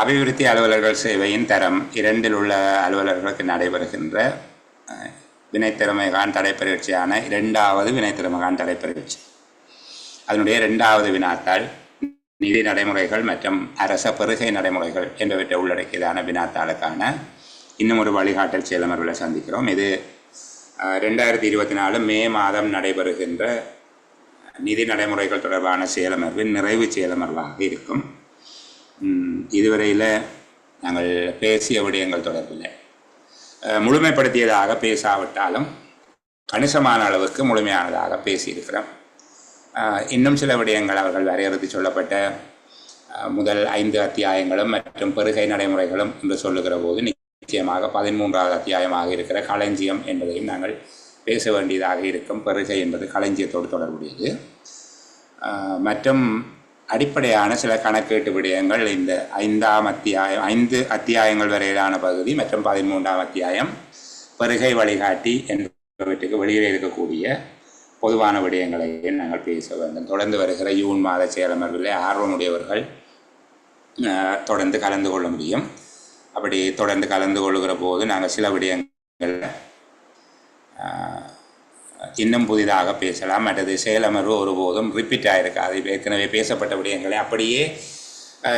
அபிவிருத்தி அலுவலர்கள் சேவையின் தரம் 2 உள்ள அலுவலர்களுக்கு நடைபெறுகின்ற வினைத்திறமைகான் தடைப்பயிற்சியான 2வது வினைத்திறமைகான் தடைப்பயிற்சி. அதனுடைய 2வது வினாத்தாள் நிதி நடைமுறைகள் மற்றும் அரச பெறுகை நடைமுறைகள் என்பவற்றை உள்ளடக்கியதான வினாத்தாளுக்கான இன்னும் ஒரு வழிகாட்டல் செயலமர்வில் சந்திக்கிறோம். இது 2024 மே மாதம் நடைபெறுகின்ற நிதி நடைமுறைகள் தொடர்பான செயலமர்வின் நிறைவு செயலமர்வாக இருக்கும். இதுவரையில் நாங்கள் பேசிய விடயங்கள் தொடர்பில் முழுமைப்படுத்தியதாக பேசாவிட்டாலும் கணிசமான அளவுக்கு முழுமையானதாக பேசியிருக்கிறோம். இன்னும் சில விடயங்கள் அவர்கள் வரையறுத்து சொல்லப்பட்ட முதல் 5 அத்தியாயங்களும் மற்றும் பெறுகை நடைமுறைகளும் என்று சொல்லுகிற போது நிச்சயமாக 13வது அத்தியாயமாக இருக்கிற களஞ்சியம் என்பதையும் நாங்கள் பேச வேண்டியதாக இருக்கும். பெறுகை என்பது களஞ்சியத்தோடு தொடர்புடையது. மற்றும் அடிப்படையான சில கணக்கீட்டு விடயங்கள் இந்த 5 அத்தியாயங்கள் வரையிலான பகுதி மற்றும் 13ஆம் அத்தியாயம் பெறுகை வழிகாட்டி என்பவற்றுக்கு வெளியே இருக்கக்கூடிய பொதுவான விடயங்களை நாங்கள் பேச வேண்டும். தொடர்ந்து வருகிற ஜூன் மாத செயலமர்வில் ஆர்வமுடையவர்கள் தொடர்ந்து கலந்து கொள்ள முடியும். அப்படி தொடர்ந்து கலந்து கொள்ளுகிற போது நாங்கள் சில விடயங்கள் இன்னும் புதிதாக பேசலாம். மற்றது செயலமர்வு ஒருபோதும் ரிப்பீட் ஆகிருக்காது. ஏற்கனவே பேசப்பட்ட விடயங்களை அப்படியே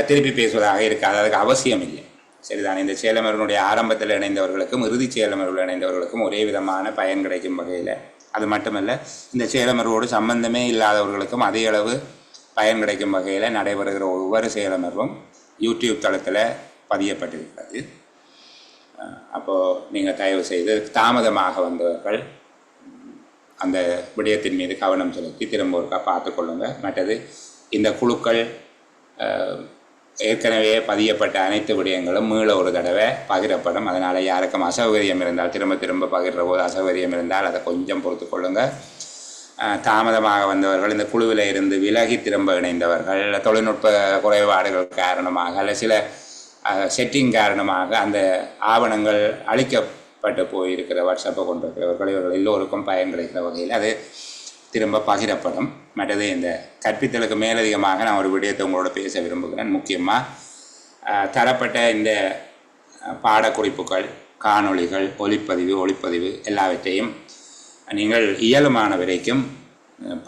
திருப்பி பேசுவதாக இருக்காது. அதுக்கு அவசியம் இல்லை. சரிதான். இந்த செயலமர்வினுடைய ஆரம்பத்தில் இணைந்தவர்களுக்கும் இறுதி செயலமர்வில் இணைந்தவர்களுக்கும் ஒரே விதமான பயன் கிடைக்கும் வகையில், அது மட்டுமல்ல இந்த செயலமர்வோடு சம்பந்தமே இல்லாதவர்களுக்கும் அதே அளவு பயன் கிடைக்கும் வகையில் நடைபெறுகிற ஒவ்வொரு செயலமர்வும் யூடியூப் தளத்தில் பதியப்பட்டிருக்கிறது. அப்போது நீங்கள் தயவு செய்து தாமதமாக வந்தவர்கள் அந்த விடயத்தின் மீது கவனம் செலுத்தி திரும்ப ஒருக்கா பார்த்து கொள்ளுங்கள். மற்றது இந்த குழுக்கள் ஏற்கனவே பதியப்பட்ட அனைத்து விடயங்களும் மீள ஒரு தடவை பகிரப்படும். அதனால் யாருக்கும் அசௌகரியம் இருந்தால், திரும்ப திரும்ப பகிர்ற போது அசௌகரியம் இருந்தால் அதை கொஞ்சம் பொறுத்து கொள்ளுங்கள். தாமதமாக வந்தவர்கள், இந்த குழுவில் இருந்து விலகி திரும்ப இணைந்தவர்கள், தொழில்நுட்ப குறைபாடுகள் காரணமாக அல்ல சில செட்டிங் காரணமாக அந்த ஆவணங்கள் அழிக்கப்பட்டு போயிருக்கிற வாட்ஸ்அப்பை கொண்டிருக்கிறவர்கள், இவர்கள் எல்லோருக்கும் பயன் கிடைக்கிற வகையில் அது திரும்ப பகிரப்படும். மற்றது இந்த கற்பித்தலுக்கு மேலதிகமாக நான் ஒரு விடயத்தை உங்களோட பேச விரும்புகிறேன். முக்கியமாக தரப்பட்ட இந்த பாடக்குறிப்புகள், காணொளிகள், ஒளிப்பதிவு எல்லாவற்றையும் நீங்கள் இயலுமான வரைக்கும்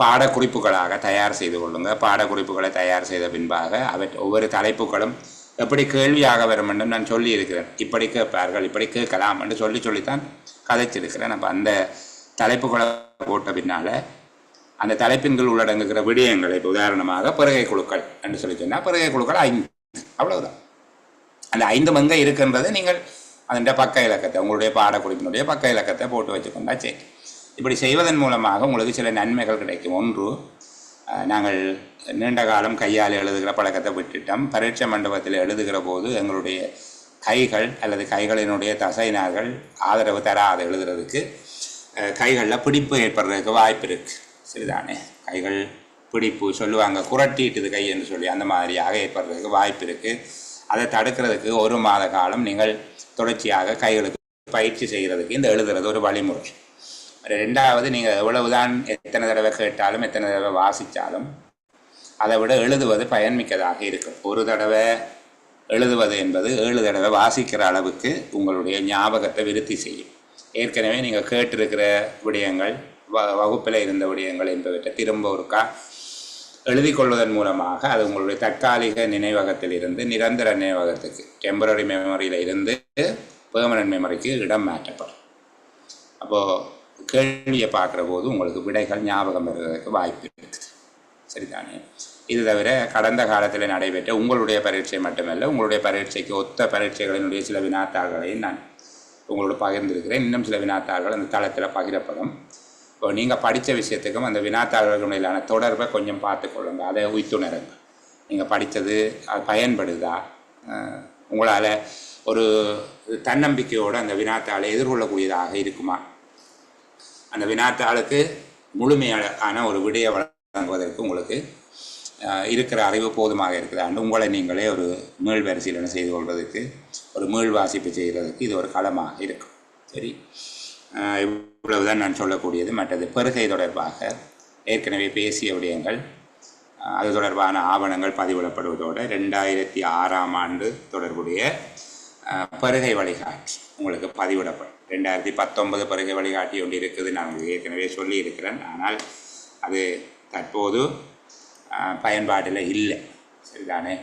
பாடக்குறிப்புகளாக தயார் செய்து கொள்ளுங்கள். பாடக்குறிப்புகளை தயார் செய்த பின்பாக ஒவ்வொரு தலைப்புகளும் எப்படி கேள்வியாக வரும் என்று நான் சொல்லியிருக்கிறேன். இப்படி கேட்பார்கள், இப்படி கேட்கலாம் என்று சொல்லித்தான் கதைச்சிருக்கிறேன். அப்போ அந்த தலைப்புகளை போட்ட பின்னால் அந்த தலைப்பின்கள் உள்ளடங்குகிற விடயங்களை, இப்போ உதாரணமாக பெறுகை குழுக்கள் என்று சொல்லி சொன்னால் பெறுகை குழுக்கள் 5, அவ்வளவுதான். அந்த 5 எங்கே இருக்கின்றது நீங்கள் அதன் பக்க இலக்கத்தை, உங்களுடைய பாடக்குறிப்பினுடைய பக்க இலக்கத்தை போட்டு வச்சுக்கொண்டா சரி. இப்படி செய்வதன் மூலமாக உங்களுக்கு சில நன்மைகள் கிடைக்கும். ஒன்று, நாங்கள் நீண்ட காலம் கையால் எழுதுகிற பழக்கத்தை விட்டுட்டோம். பரீட்சை மண்டபத்தில் எழுதுகிற போது எங்களுடைய கைகள் அல்லது கைகளினுடைய தசைநார்கள் ஆதரவு தராது எழுதுறதுக்கு. கைகளில் பிடிப்பு ஏற்படுறதுக்கு வாய்ப்பு இருக்குது. சரிதானே? கைகள் பிடிப்பு சொல்லுவாங்க, குரட்டிட்டுது கை என்று சொல்லி, அந்த மாதிரியாக ஏற்படுறதுக்கு வாய்ப்பு இருக்குது. அதை தடுக்கிறதுக்கு 1 மாத காலம் நீங்கள் தொடர்ச்சியாக கைகளுக்கு பயிற்சி செய்கிறதுக்கு இந்த எழுதுறது ஒரு வழிமுறை. 2வது, நீங்கள் எவ்வளவுதான் எத்தனை தடவை கேட்டாலும் எத்தனை தடவை வாசித்தாலும் அதை விட எழுதுவது பயன்மிக்கதாக இருக்கும். ஒரு தடவை எழுதுவது என்பது 7 தடவை வாசிக்கிற அளவுக்கு உங்களுடைய ஞாபகத்தை விருத்தி செய்யும். ஏற்கனவே நீங்கள் கேட்டிருக்கிற விடயங்கள், வகுப்பில் இருந்த விடயங்கள் என்பவற்றை திரும்ப ஒருக்கா எழுதி கொள்வதன் மூலமாக அது உங்களுடைய தற்காலிக நினைவகத்தில் இருந்து நிரந்தர நினைவகத்துக்கு, டெம்பரரி மெமரியில் இருந்து பெர்மனன்ட் மெமரிக்கு இடம் மாற்றப்படும். அப்போது கேள்வியை பார்க்குற போது உங்களுக்கு விடைகள் ஞாபகம் வருவதற்கு வாய்ப்பு இருக்குது. சரிதானே? இது தவிர கடந்த காலத்தில் நடைபெற்ற உங்களுடைய பரீட்சை மட்டுமல்ல, உங்களுடைய பரீட்சைக்கு ஒத்த பரீட்சைகளினுடைய சில வினாத்தாள்களையும் நான் உங்களோட பகிர்ந்திருக்கிறேன். இன்னும் சில வினாத்தாள்கள் அந்த தளத்தில் பகிரப்படும். இப்போ நீங்கள் படித்த விஷயத்துக்கும் அந்த வினாத்தாள்களுக்கு இடையிலான தொடர்பை கொஞ்சம் பார்த்துக்கொள்ளுங்க. அதை உய்த்துணருங்க. நீங்கள் படித்தது அது பயன்படுதா, உங்களால் ஒரு தன்னம்பிக்கையோடு அந்த வினாத்தாளை எதிர்கொள்ளக்கூடியதாக இருக்குமா, அந்த வினாத்தாளுக்கு முழுமையான ஒரு விடையை வழங்குவதற்கு உங்களுக்கு இருக்கிற அறிவு போதுமாக இருக்குதான்னு உங்களை நீங்களே ஒரு மீள் பரிசீலனை செய்து கொள்வதற்கு, ஒரு மீள் வாசிப்பு செய்கிறதுக்கு இது ஒரு களமாக இருக்கும். சரி, இவ்வளவுதான் நான் சொல்லக்கூடியது. மற்றது பெறுகை தொடர்பாக ஏற்கனவே பேசிய விடயங்கள் அது தொடர்பான ஆவணங்கள் பதிவிடப்படுவதோடு 2006ஆம் ஆண்டு தொடர்புடைய பருகை வழிகாட்டி உங்களுக்கு பதிவிடப்படும். 2019 பருகை வழிகாட்டி ஒன்று இருக்குது, நான் உங்களுக்கு ஏற்கனவே சொல்லியிருக்கிறேன். ஆனால் அது தற்போது பயன்பாட்டில் இல்லை. சரிதானே?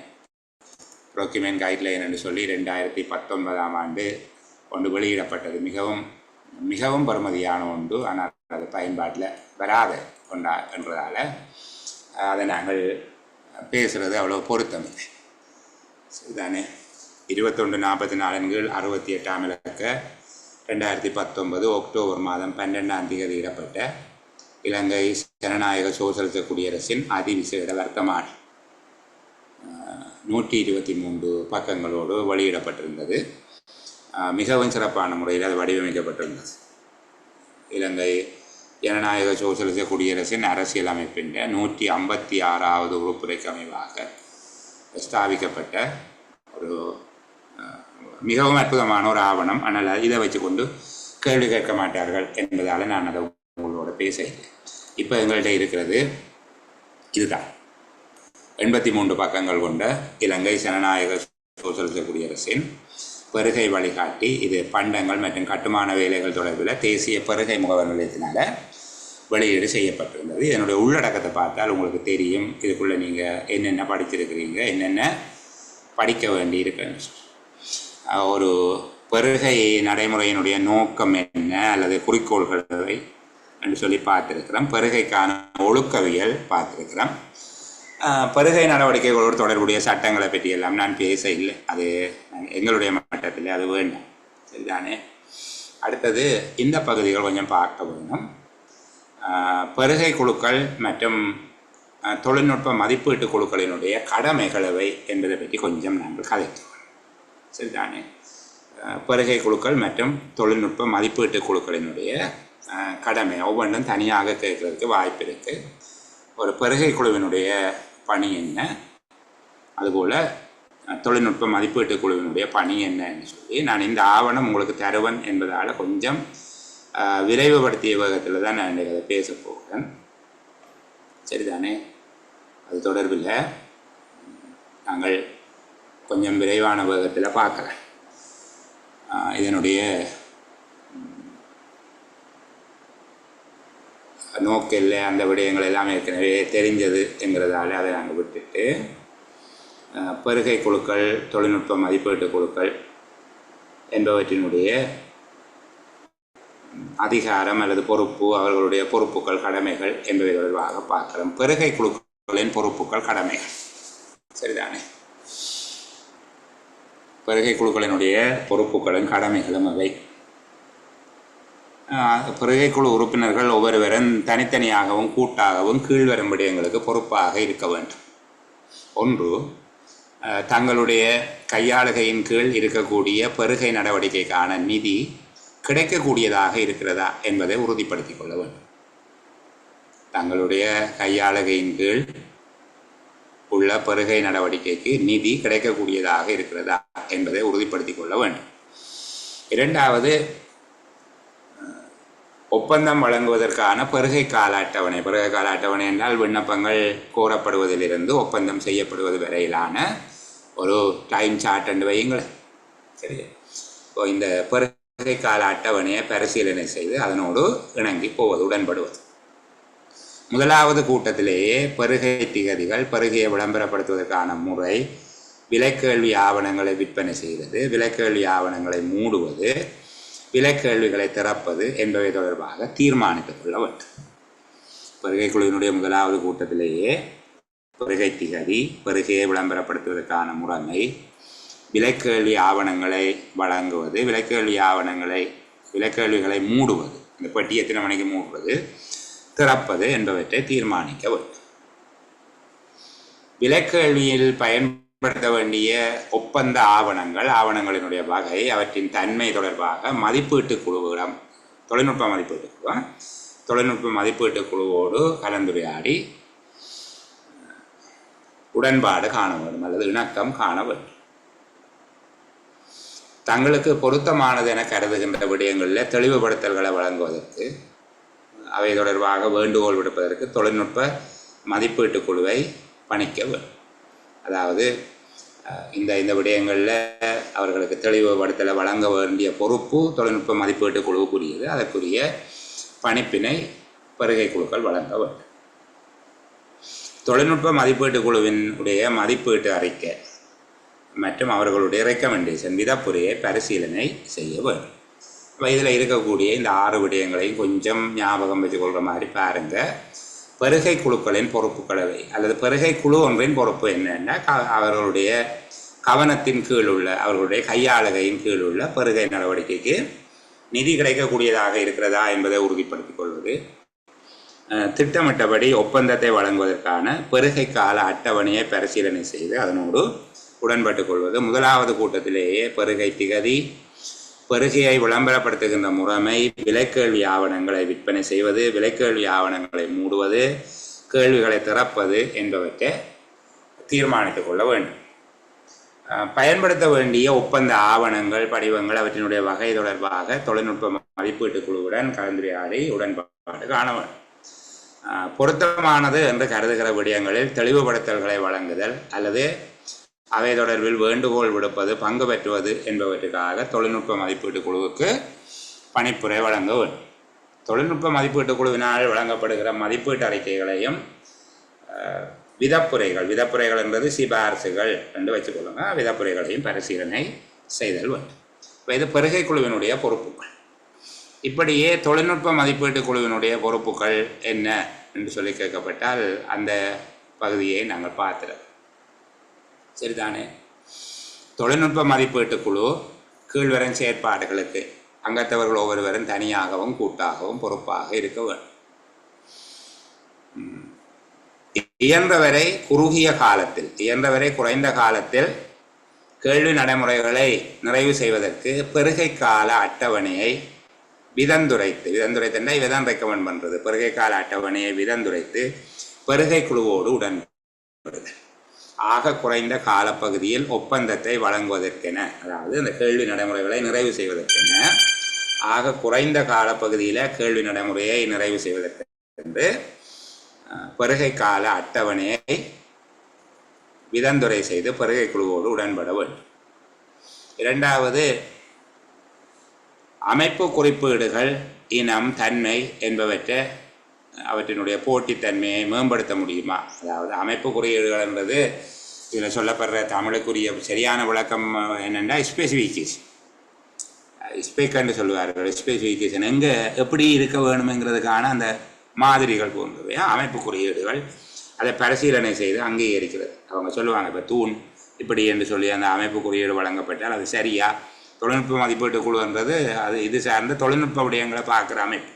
ப்ரொக்யூமெண்ட் கைட்லைன் என்று சொல்லி 2019ஆம் ஆண்டு ஒன்று வெளியிடப்பட்டது. மிகவும் பெறுமதியான ஒன்று. ஆனால் அது பயன்பாட்டில் வராத ஒன்றா என்றதால் அதை நாங்கள் பேசுகிறது அவ்வளோ பொருத்தமில்லை. சரிதானே? 2144 68ஆம் இலக்க 2019 அக்டோபர் மாதம் 12ஆம் தேதி இடப்பட்ட இலங்கை ஜனநாயக சோசலிச குடியரசின் அதிவிசேட வர்த்தமானி 123 பக்கங்களோடு வெளியிடப்பட்டிருந்தது. மிகவும் சிறப்பான முறையில் அது வடிவமைக்கப்பட்டிருந்தது. இலங்கை ஜனநாயக சோசலிச குடியரசின் அரசியல் அமைப்பின் 156வது உறுப்புரைக்கு அமைவாக ஸ்தாபிக்கப்பட்ட ஒரு மிகவும் அற்புதமான ஒரு ஆவணம். ஆனால் இதை வச்சுக்கொண்டு கேள்வி கேட்க மாட்டார்கள் என்பதால் நான் அதை உங்களோட பேச இல்லை. இப்போ எங்கள்கிட்ட இருக்கிறது இதுதான், 83 பக்கங்கள் கொண்ட இலங்கை ஜனநாயக சோசலிச குடியரசின் பருகை வழிகாட்டி. இது பண்டங்கள் மற்றும் கட்டுமான வேலைகள் தொடர்பில் தேசிய பருகை முகவர் நிலையத்தினால் வெளியீடு செய்யப்பட்டிருந்தது. இதனுடைய உள்ளடக்கத்தை பார்த்தால் உங்களுக்கு தெரியும் இதுக்குள்ளே நீங்கள் என்னென்ன படிச்சிருக்கிறீங்க, என்னென்ன படிக்க வேண்டி இருக்குன்னு. ஒரு பருகை நடைமுறையினுடைய நோக்கம் என்ன அல்லது குறிக்கோள்களை என்று சொல்லி பார்த்துருக்கிறோம். பருகைக்கான ஒழுக்கவியல் பார்த்துருக்கிறோம். பருகை நடவடிக்கைகளோடு தொடர்புடைய சட்டங்களை பற்றியெல்லாம் நான் பேச இல்லை, அது எங்களுடைய மட்டத்தில் அது வேண்டாம். சரிதானே? அடுத்தது இந்த பகுதிகள் கொஞ்சம் பார்க்க வேணும். பருகை குழுக்கள் மற்றும் தொழில்நுட்ப மதிப்பீட்டு குழுக்களினுடைய கடமைகளவை என்பதை பற்றி கொஞ்சம் நாங்கள் கதைக்கிறோம். சரிதானே? பருகை குழுக்கள் மற்றும் தொழில்நுட்ப மதிப்பீட்டு குழுக்களினுடைய கடமை ஒவ்வொன்றும் தனியாக கேட்கறதுக்கு வாய்ப்பு இருக்குது. ஒரு பருகை குழுவினுடைய பணி என்ன, அதுபோல் தொழில்நுட்ப மதிப்பீட்டு குழுவினுடைய பணி என்னன்னு சொல்லி நான் இந்த ஆவணம் உங்களுக்கு தருவன் என்பதால் கொஞ்சம் விரைவுபடுத்திய வேகத்தில் தான் நான் அதை பேச போகிறேன். சரிதானே? அது தொடர்பில் நாங்கள் கொஞ்சம் விரைவான வேகத்தில் பார்க்கலாம். இதனுடைய நோக்கில் அந்த விடயங்கள் எல்லாம் ஏற்கனவே தெரிஞ்சது என்கிறதால அதை நாங்கள் விட்டுட்டு பருகை குழுக்கள், தொழில்நுட்ப மதிப்பீட்டு குழுக்கள் என்பவற்றினுடைய அதிகாரம் அல்லது பொறுப்பு, அவர்களுடைய பொறுப்புகள், கடமைகள் என்பவை தொடர்பாக பார்க்கிறோம். பருகை குழுக்களின் பொறுப்புகள், கடமைகள். சரிதானே? பருகை குழுக்களினுடைய பொறுப்புகளும் கடமைகளும் அவை. பருகை குழு உறுப்பினர்கள் ஒவ்வொருவரும் தனித்தனியாகவும் கூட்டாகவும் கீழ்வரும் விடயங்களுக்கு பொறுப்பாக இருக்க வேண்டும். ஒன்று, தங்களுடைய கையாளுகையின் கீழ் இருக்கக்கூடிய பருகை நடவடிக்கைக்கான நிதி கிடைக்கக்கூடியதாக இருக்கிறதா என்பதை உறுதிப்படுத்திக் கொள்ள வேண்டும். தங்களுடைய கையாளுகையின் கீழ் உள்ள பருகை நடவடிக்கைக்கு நிதி கிடைக்கக்கூடியதாக இருக்கிறதா என்பதை உறுதிப்படுத்திக் கொள்ள வேண்டும். இரண்டாவது, ஒப்பந்தம் வழங்குவதற்கான பருகை கால அட்டவணை. பருகை கால அட்டவணை என்றால் விண்ணப்பங்கள் கோரப்படுவதிலிருந்து ஒப்பந்தம் செய்யப்படுவது வரையிலான ஒரு டைம் சார்ட் என்று வையுங்களேன். சரி, இப்போ இந்த பருகை கால அட்டவணையை பரிசீலனை செய்து அதனோடு இணங்கி போவது, உடன்படுவது. முதலாவது கூட்டத்திலேயே பருகை திகதிகள், பருகையை விளம்பரப்படுத்துவதற்கான முறை, விலைக்கேள்வி ஆவணங்களை விற்பனை செய்வது, விலைக்கேள்வி ஆவணங்களை மூடுவது, விலைக்கேள்விகளை திறப்பது என்பவை தொடர்பாக தீர்மானித்துக் கொள்ள வேண்டும். பருகை குழுவினுடைய முதலாவது கூட்டத்திலேயே பருகை திகதி, பருகையை விளம்பரப்படுத்துவதற்கான முறைமை, விலைக்கேள்வி ஆவணங்களை வழங்குவது, விலைக்கேள்விகளை மூடுவது, இந்த பெட்டி எத்தனை மணிக்கு மூடுவது, திறப்பது என்பவற்றை தீர்மானிக்க வேண்டும். விலைக்கேள்வியில் பயன்படுத்த வேண்டிய ஒப்பந்த ஆவணங்களினுடைய வகை, அவற்றின் தன்மை தொடர்பாக மதிப்பீட்டு குழுவிடம், தொழில்நுட்ப மதிப்பீட்டு குழுவோடு கலந்துரையாடி உடன்பாடு காண வேண்டும் அல்லது இணக்கம் காண வேண்டும். தங்களுக்கு பொருத்தமானது என கருதுகின்ற விடயங்களில் தெளிவுபடுத்தல்களை வழங்குவதற்கு, அவை தொடர்பாக வேண்டுகோள் விடுப்பதற்கு தொழில்நுட்ப மதிப்பீட்டு குழுவை பணிக்க வேண்டும். அதாவது இந்த இந்த விடயங்களில் அவர்களுக்கு தெளிவுபடுத்தலை வழங்க வேண்டிய பொறுப்பு தொழில்நுட்ப மதிப்பீட்டு குழுவுக்குரியது. அதற்குரிய பணிப்பினை வருகை குழுக்கள் வழங்க வேண்டும். தொழில்நுட்ப மதிப்பீட்டு குழுவினுடைய மதிப்பீட்டு அறிக்கை மற்றும் அவர்களுடைய ரெக்கமெண்டேஷன் விதப்புரையை பரிசீலனை செய்ய வேண்டும். இப்போ இதில் இருக்கக்கூடிய இந்த 6 விடயங்களையும் கொஞ்சம் ஞாபகம் வச்சுக்கொள்கிற மாதிரி பாருங்கள். பெருகை குழுக்களின் பொறுப்புகளை அல்லது பெருகை குழு ஒன்றின் பொறுப்பு என்னென்னா அவர்களுடைய கவனத்தின் கீழ் உள்ள அவர்களுடைய கையாளுகையின் கீழ் உள்ள பெருகை நடவடிக்கைக்கு நிதி கிடைக்கக்கூடியதாக இருக்கிறதா என்பதை உறுதிப்படுத்திக் கொள்வது, திட்டமிட்டபடி ஒப்பந்தத்தை வழங்குவதற்கான பெருகை கால அட்டவணையை பரிசீலனை செய்து அதனோடு உடன்பட்டுக் கொள்வது, முதலாவது கூட்டத்திலேயே பெருகை திகதி, பெருகையை விளம்பரப்படுத்துகின்ற முறைமை, விலைக்கேள்வி ஆவணங்களை விற்பனை செய்வது, விலைக்கேள்வி ஆவணங்களை மூடுவது, கேள்விகளை திறப்பது என்பவற்றை தீர்மானித்துக் கொள்ள வேண்டும். பயன்படுத்த வேண்டிய ஒப்பந்த ஆவணங்கள், படிவங்கள் அவற்றினுடைய வகை தொடர்பாக தொழில்நுட்ப மதிப்பீட்டு குழுவுடன் கலந்துரையாடி உடன்பாடு காண வேண்டும். பொருத்தமானது என்று கருதுகிற விடயங்களில் தெளிவுபடுத்தல்களை வழங்குதல் அல்லது அவை தொடர்பில் வேண்டுகோள் விடுப்பது, பங்கு பெற்றுவது என்பவற்றுக்காக தொழில்நுட்ப மதிப்பீட்டு குழுவுக்கு பணிப்புரை வழங்க வேண்டும். தொழில்நுட்ப மதிப்பீட்டு குழுவினால் வழங்கப்படுகிற மதிப்பீட்டு அறிக்கைகளையும் விதப்புரைகள் என்பது சிபாரிசுகள் என்று வச்சுக்கொள்ளுங்க, விதப்புரைகளையும் பரிசீலனை செய்தல் வேண்டும். இப்போ இது பெருகை குழுவினுடைய பொறுப்புகள். இப்படியே தொழில்நுட்ப மதிப்பீட்டு குழுவினுடைய பொறுப்புகள் என்ன என்று சொல்லி கேட்கப்பட்டால் அந்த பகுதியை நாங்கள் பார்த்துறோம். சரிதானே? தொழில்நுட்ப மதிப்பீட்டு குழு கீழ்வரும் செயற்பாடுகளுக்கு அங்கத்தவர்கள் ஒவ்வொருவரும் தனியாகவும் கூட்டாகவும் பொறுப்பாக இருக்க வேண்டும். இயன்றவரை குறைந்த காலத்தில் கேள்வி நடைமுறைகளை நிறைவு செய்வதற்கு பெருகை கால அட்டவணையை விதந்துரைத்து இவதான் ரெக்கமெண்ட் பண்ணுறது. பெருகை கால அட்டவணையை விதந்துரைத்து பெருகை குழுவோடு உடன்படுதல். ஆக குறைந்த காலப்பகுதியில் ஒப்பந்தத்தை வழங்குவதற்கென, அதாவது இந்த கேள்வி நடைமுறைகளை நிறைவு செய்வதற்கென ஆக குறைந்த காலப்பகுதியில் கேள்வி நடைமுறையை நிறைவு செய்வதற்கு பெருகை கால அட்டவணையை விதந்துரை செய்து பெருகை குழுவோடு உடன்பட வேண்டும். இரண்டாவது, அமைப்பு குறிப்பீடுகள், இனம், தன்மை என்பவற்றை அவற்றினுடைய போட்டித்தன்மையை மேம்படுத்த முடியுமா? அதாவது அமைப்பு குறியீடுகள் என்பது இதில் சொல்லப்படுற தமிழுக்குரிய சரியான விளக்கம் என்னென்னா ஸ்பெசிஃபிகேஷன் சொல்லுவார்கள். ஸ்பெசிஃபிகேஷன் எங்கே எப்படி இருக்க வேணுமெங்கிறதுக்கான அந்த மாதிரிகள் போன்றவை அமைப்பு குறியீடுகள். அதை பரிசீலனை செய்து அங்கீகரிக்கிறது. அவங்க சொல்லுவாங்க, இப்போ தூண் இப்படி என்று சொல்லி அந்த அமைப்பு குறியீடு வழங்கப்பட்டால் அது சரியா? தொழில்நுட்ப மதிப்பீட்டு குழுன்றது அது இது சார்ந்த தொழில்நுட்ப விடயங்களை பார்க்குற அமைப்பு.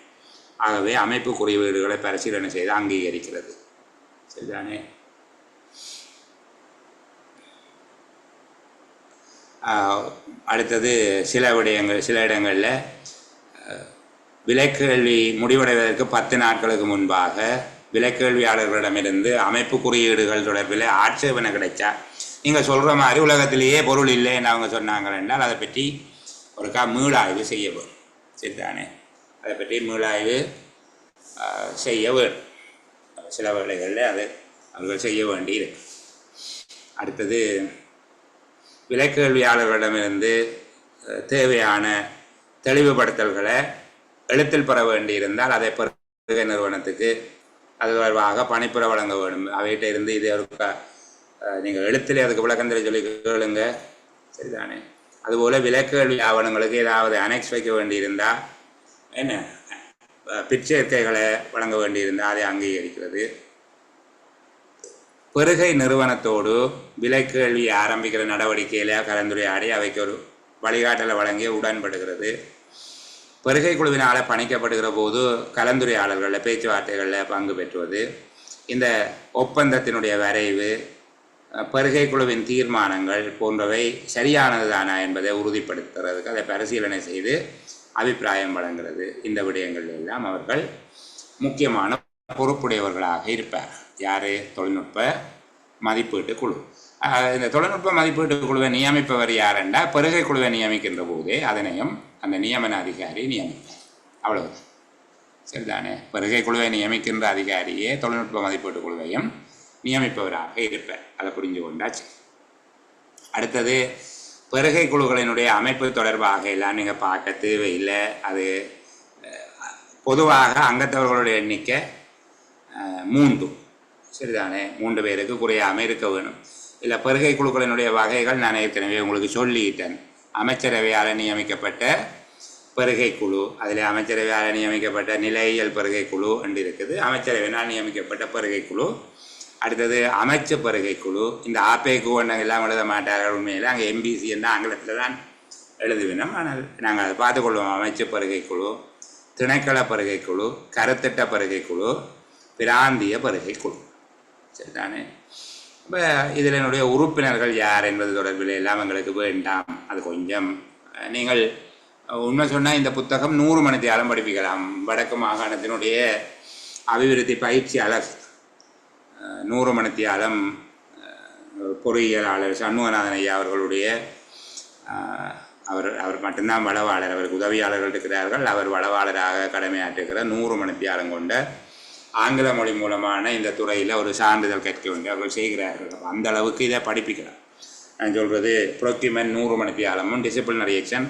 ஆகவே அமைப்பு குறியீடுகளை பரிசீலனை செய்து அங்கீகரிக்கிறது. சரிதானே? அடுத்தது சில இடங்களில் விலைக்கேள்வி முடிவடைவதற்கு 10 நாட்களுக்கு முன்பாக விலைக்கேள்வியாளர்களிடமிருந்து அமைப்பு குறியீடுகள் தொடர்பில் ஆட்சேபனை கிடைச்சா, நீங்கள் சொல்கிற மாதிரி உலகத்திலேயே பொருள் இல்லைன்னு அவங்க சொன்னாங்க என்றால் அதை பற்றி ஒருக்கா மீளாய்வு செய்ய வேண்டும். சரிதானே? அதை பற்றி மீளாய்வு செய்ய வேண்டும். சில வேளைகளில் அது அவர்கள் செய்ய வேண்டி இருக்கு. அடுத்தது, விலைக்கேள்வியாளர்களிடமிருந்து தேவையான தெளிவுபடுத்தல்களை எழுத்தில் பெற வேண்டியிருந்தால் அதை பெருகை நிறுவனத்துக்கு அது தொடர்பாக பணிப்புரை வழங்க வேண்டும். அவைகிட்ட இருந்து இது நீங்கள் எழுத்திலே அதுக்கு விளக்கந்திரை சொல்லி கேளுங்க. சரிதானே? அதுபோல் விலைக்கேள்வி ஆவணங்களுக்கு ஏதாவது அனெக்ஸ் வைக்க வேண்டியிருந்தால் என்ன பிற்சேர்க்கைகளை வழங்க வேண்டியிருந்தால் அதை அங்கீகரிக்கிறது. பெருகை நிறுவனத்தோடு விலைக்கேள்வி ஆரம்பிக்கிற நடவடிக்கையில் கலந்துரையாடி அவைக்கு ஒரு வழிகாட்டலை வழங்கி உடன்படுகிறது. பெருகை குழுவினால் பணிக்கப்படுகிற போது கலந்துரையாடல்களில் பேச்சுவார்த்தைகளில் பங்கு பெற்றுவது, இந்த ஒப்பந்தத்தினுடைய வரைவு, பெருகை குழுவின் தீர்மானங்கள் போன்றவை சரியானது தானா என்பதை உறுதிப்படுத்துறதுக்கு அதை பரிசீலனை செய்து அபிப்பிராயம் வழங்குகிறது. இந்த விடயங்கள் எல்லாம் அவர்கள் முக்கியமான பொறுப்புடையவர்களாக இருப்பார். யார்? தொழில்நுட்ப மதிப்பீட்டு குழு. இந்த தொழில்நுட்ப மதிப்பீட்டு குழுவை நியமிப்பவர் யாரெண்டா பெருகை குழுவை நியமிக்கின்ற போதே அதனையும் அந்த நியமன அதிகாரி நியமிப்பார். அவ்வளவுதான். சரிதானே? பெருகை குழுவை நியமிக்கின்ற அதிகாரியே தொழில்நுட்ப மதிப்பீட்டு குழுவையும் நியமிப்பவராக இருப்பார். அதை புரிஞ்சு கொண்டாச்சு. அடுத்தது பெருகை குழுக்களினுடைய அமைப்பு தொடர்பாக எல்லாம் நீங்கள் பார்க்க தேவையில்லை. அது பொதுவாக அங்கத்தவர்களுடைய எண்ணிக்கை 3, சரிதானே? 3 பேருக்கு குறையாமல் இருக்க வேணும். இல்லை பெருகை குழுக்களினுடைய வகைகள் நான் ஏற்கனவே உங்களுக்கு சொல்லிட்டேன். அமைச்சரவையால் நியமிக்கப்பட்ட பெருகை குழு, அதில் அமைச்சரவையால் நியமிக்கப்பட்ட நிலையியல் பெருகை குழு என்று இருக்குது, அமைச்சரவையினால் நியமிக்கப்பட்ட பெருகை குழு. அடுத்தது அமைச்சு பெருகை குழு. இந்த ஆப்பேக்கு ஒன்றாங்க எல்லாம் எழுத மாட்டார்கள். உண்மையில் அங்கே எம்பிசி என்ன ஆங்கிலத்தில் தான் எழுதுவினோம். ஆனால் நாங்கள் அதை பார்த்துக்கொள்வோம். அமைச்சு பெருகை குழு, திணைக்கள பெருகை குழு, கருத்திட்ட பெருகை குழு, பிராந்திய பெருகை குழு, சரிதானே? இப்போ இதில் என்னுடைய உறுப்பினர்கள் யார் என்பது தொடர்பில் எல்லாம் எங்களுக்கு வேண்டாம். அது கொஞ்சம் நீங்கள் உண்மை சொன்னால் இந்த புத்தகம் 100 மணித்தியாலம் படிப்பிக்கலாம். வடக்கு மாகாணத்தினுடைய அபிவிருத்தி பயிற்சியாளர் 100 மணித்தியாலம் பொறியியலாளர் சண்முகநாதன் ஐயா அவர்களுடைய அவர் மட்டும்தான் வளவாளர். அவருக்கு உதவியாளர்கள் இருக்கிறார்கள். அவர் வளவாளராக கடமையாற்றுகிற 100 மணித்தியாலம் கொண்ட ஆங்கில மொழி மூலமான இந்த துறையில் ஒரு சான்றிதழ் கேட்க வேண்டிய அவர்கள் செய்கிறார்கள். அந்த அளவுக்கு இதை படிப்பிக்கலாம். நான் சொல்கிறது ப்ரொக்யூமெண்ட் 100 மணித்தியாலமும் டிசிப்ளினரி ஆக்ஷன்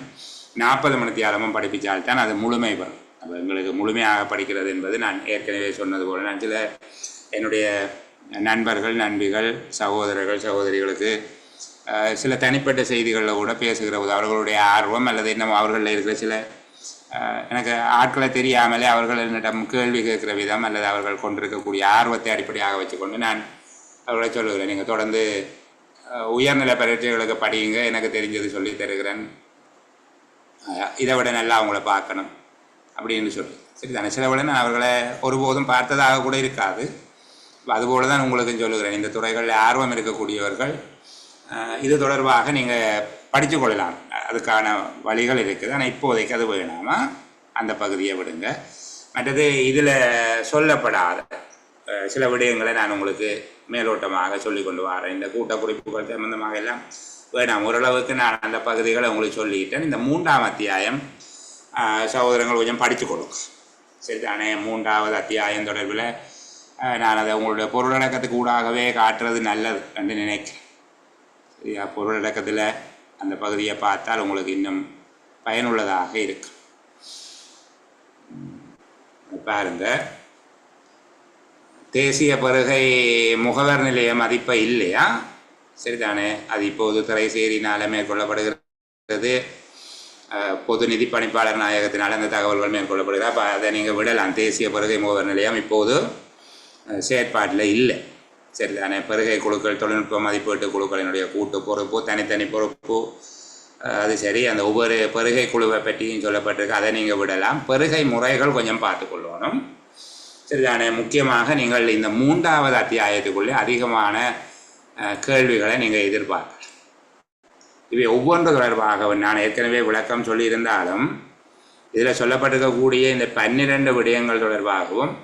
40 மணித்தியாலமும் படிப்பித்தால்தான் அது முழுமை வரும். அப்போ எங்களுக்கு முழுமையாக படிக்கிறது என்பது நான் ஏற்கனவே சொன்னது போல், நான் சில என்னுடைய நண்பர்கள், நண்பிகள், சகோதரர்கள், சகோதரிகளுக்கு சில தனிப்பட்ட செய்திகளில் கூட பேசுகிற போது அவர்களுடைய ஆர்வம் அல்லது இன்னும் அவர்களில் இருக்கிற சில எனக்கு ஆட்களை தெரியாமலே அவர்கள் என்னிடம் கேள்வி கேட்குற விதம் அல்லது அவர்கள் கொண்டிருக்கக்கூடிய ஆர்வத்தை அடிப்படையாக வச்சுக்கொண்டு நான் அவர்களை சொல்லுகிறேன், நீங்கள் தொடர்ந்து உயர்நிலை பரீட்சைகளுக்கு படியுங்க, எனக்கு தெரிஞ்சது சொல்லி தருகிறேன், இதை விட நல்லா அவங்கள பார்க்கணும் அப்படின்னு சொல்லி. சரி தானே? சில விட நான் அவர்களை ஒருபோதும் பார்த்ததாக கூட இருக்காது. அதுபோல் தான் உங்களுக்கும் சொல்லுகிறேன், இந்த துறைகளில் ஆர்வம் இருக்கக்கூடியவர்கள் இது தொடர்பாக நீங்கள் படித்து கொள்ளலாம். அதுக்கான வழிகள் இருக்குது. ஆனால் இப்போதைக்கு அது வேணாமா, அந்த பகுதியை விடுங்க. மற்றது இதில் சொல்லப்படாத சில விடயங்களை நான் உங்களுக்கு மேலோட்டமாக சொல்லி கொண்டு வரேன். இந்த கூட்ட குறிப்புகள் சம்பந்தமாக எல்லாம் வேணாம். ஓரளவுக்கு நான் அந்த பகுதிகளை உங்களுக்கு சொல்லிட்டேன். இந்த 3ஆம் அத்தியாயம் சகோதரங்கள் கொஞ்சம் படித்துக்கொள்ளும், சரிதானே? 3வது அத்தியாயம் தொடர்பில் நான் அதை உங்களுடைய பொருளடக்கத்துக்கு ஊடாகவே காட்டுறது நல்லது என்று நினைக்கிறேன். சரியா? பொருளடக்கத்தில் அந்த பகுதியை பார்த்தால் உங்களுக்கு இன்னும் பயனுள்ளதாக இருக்கும். பாருங்க, தேசிய பெருகை முகவர் நிலைய மதிப்பை இல்லையா? சரிதானே? அது இப்போது திரைசேரினால் மேற்கொள்ளப்படுகிறது. பொது நிதி பணிப்பாளர் நாயகத்தினால் அந்த தகவல்கள் மேற்கொள்ளப்படுகிறது. அப்போ அதை நீங்கள் விடலாம். தேசிய பெருகை முகவர் நிலையம் இப்போது செயற்பாட்டில் இல்லை, சரிதானே? பெருகை குழுக்கள், தொழில்நுட்ப மதிப்பீட்டு குழுக்களினுடைய கூட்டு பொறுப்பு, தனித்தனி பொறுப்பு, அது சரி. அந்த ஒவ்வொரு பெருகை குழுவை பற்றியும் சொல்லப்பட்டிருக்கு, அதை நீங்கள் விடலாம். பெருகை முறைகள் கொஞ்சம் பார்த்துக்கொள்ளணும், சரிதானே? முக்கியமாக நீங்கள் இந்த 3வது அத்தியாயத்துக்குள்ளே அதிகமான கேள்விகளை நீங்கள் எதிர்பார்க்கலாம். இவை ஒவ்வொன்று தொடர்பாக நான் ஏற்கனவே விளக்கம் சொல்லியிருந்தாலும் இதில் சொல்லப்பட்டிருக்கக்கூடிய இந்த 12 விடயங்கள் தொடர்பாகவும்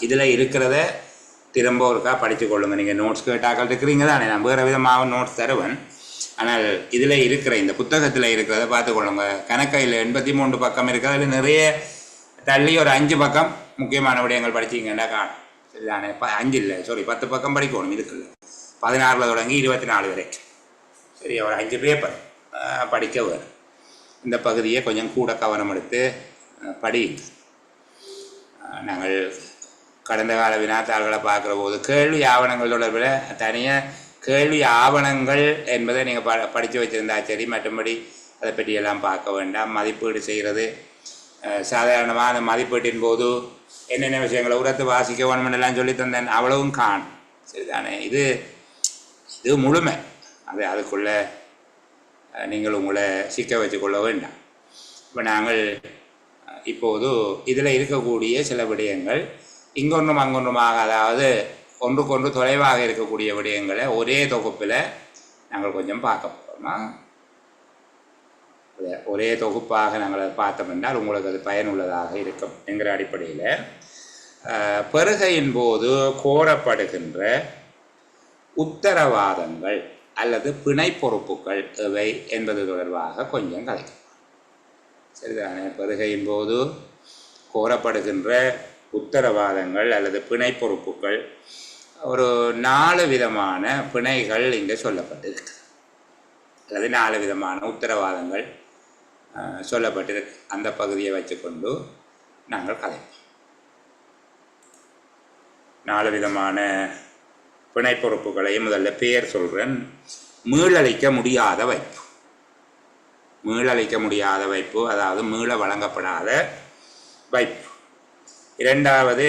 இதில் இருக்கிறத திரும்ப ஒருக்கா படித்து கொள்ளுங்கள். நீங்கள் நோட்ஸ் கேட்டாக்கள் இருக்கிறீங்க தானே, நான் வேறு விதமாக நோட்ஸ் தருவேன். ஆனால் இதில் இருக்கிற இந்த புத்தகத்தில் இருக்கிறத பார்த்துக்கொள்ளுங்க. கணக்கையில் 83 பக்கம் இருக்குது. அதில் நிறைய தள்ளி ஒரு 5 பக்கம் முக்கியமான விடயங்கள் படிச்சிங்கன்னா காணும், சரிதானே? 5 இல்லை, சாரி, 10 பக்கம் படிக்கணும். இருக்குல்ல, 16 தொடங்கி 24 வரைக்கும், சரி, ஒரு 5 பேப்பர் படிக்க வரும். இந்த பகுதியை கொஞ்சம் கூட கவனம் எடுத்து படிங்க. நாங்கள் கடந்த கால வினாத்தாள்களை பார்க்குற போது கேள்வி ஆவணங்கள் தொடர்பில் தனியாக கேள்வி ஆவணங்கள் என்பதை நீங்கள் படித்து வச்சுருந்தா சரி, மற்றபடி அதை பற்றியெல்லாம் பார்க்க வேண்டாம். மதிப்பீடு செய்கிறது சாதாரணமாக அந்த மதிப்பீட்டின் போது என்னென்ன விஷயங்களை உரத்து வாசிக்க வேணுமெல்லாம் சொல்லி தந்தேன், அவ்வளவும் காணும், சரிதானே? இது முழுமை. அதுக்குள்ளே நீங்கள் உங்களை சிக்க வச்சுக்கொள்ள வேண்டாம். இப்போ நாங்கள் இப்போது இதில் இருக்கக்கூடிய சில விடயங்கள் இங்கொன்றும் அங்கொன்றுமாக, அதாவது ஒன்றுக்கொன்று தொலைவாக இருக்கக்கூடிய விடயங்களை ஒரே தொகுப்பில் நாங்கள் கொஞ்சம் பார்க்க போகிறோமா? ஒரே தொகுப்பாக நாங்கள் அதை பார்த்தோம் என்றால் உங்களுக்கு அது பயனுள்ளதாக இருக்கும் என்கிற அடிப்படையில் பெருகையின் போது கோரப்படுகின்ற உத்தரவாதங்கள் அல்லது பிணை பொறுப்புகள் எவை என்பது தொடர்பாக கொஞ்சம் கதைக்கும், சரிதானே? பெருகையின் போது கோரப்படுகின்ற உத்தரவாதங்கள் அல்லது பிணை பொறுப்புகள் ஒரு 4 விதமான பிணைகள் இங்கே சொல்லப்பட்டிருக்கு, அல்லது 4 விதமான உத்தரவாதங்கள் சொல்லப்பட்டிருக்கு. அந்த பகுதியை வச்சுக்கொண்டு நாங்கள் கதைப்போம். 4 விதமான பிணை பொறுப்புகளையும் முதல்ல பெயர் சொல்கிறேன். மீளளிக்க முடியாத வைப்பு. மீளளிக்க முடியாத வைப்பு, அதாவது மீள வழங்கப்படாத வைப்பு. இரண்டாவது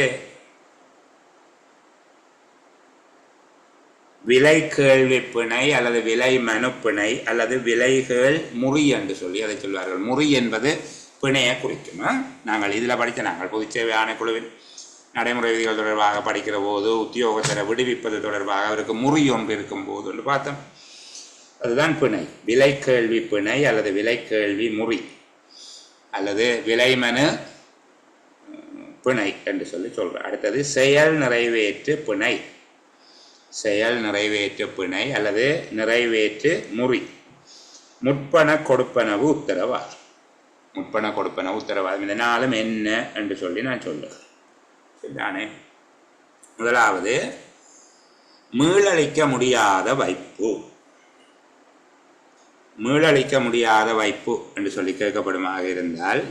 விலை கேள்வி பிணை அல்லது விலை மனு பிணை அல்லது விலைகள் முறி என்று சொல்லி அதை சொல்வார்கள். முறி என்பது பிணையை குறிக்கும். நாங்கள் இதில் படித்த நாங்கள் பொதுச்சேவை ஆணைக்குழுவின் நடைமுறை விதிகள் தொடர்பாக படிக்கிற போது உத்தியோகத்தரை விடுவிப்பது தொடர்பாக அவருக்கு முறி ஒன்று இருக்கும் போது என்று பார்த்தோம். அதுதான் பிணை. விலை கேள்வி பிணை அல்லது விலை கேள்வி முறி அல்லது விலை மனு பிணை என்று சொல்லி சொல்கிறேன். அடுத்தது செயல் நிறைவேற்று பிணை. செயல் நிறைவேற்று பிணை அல்லது நிறைவேற்று முறி. முற்பண கொடுப்பனவு உத்தரவாதம். முற்பண கொடுப்பனவு உத்தரவாதம். இந்த நாளும் என்ன என்று சொல்லி நான் சொல்லுகிறேன். சரிதானே? முதலாவது மீளளிக்க முடியாத வைப்பு. மீளளிக்க முடியாத வைப்பு என்று சொல்லி கேட்கப்படுமாக இருந்தால்,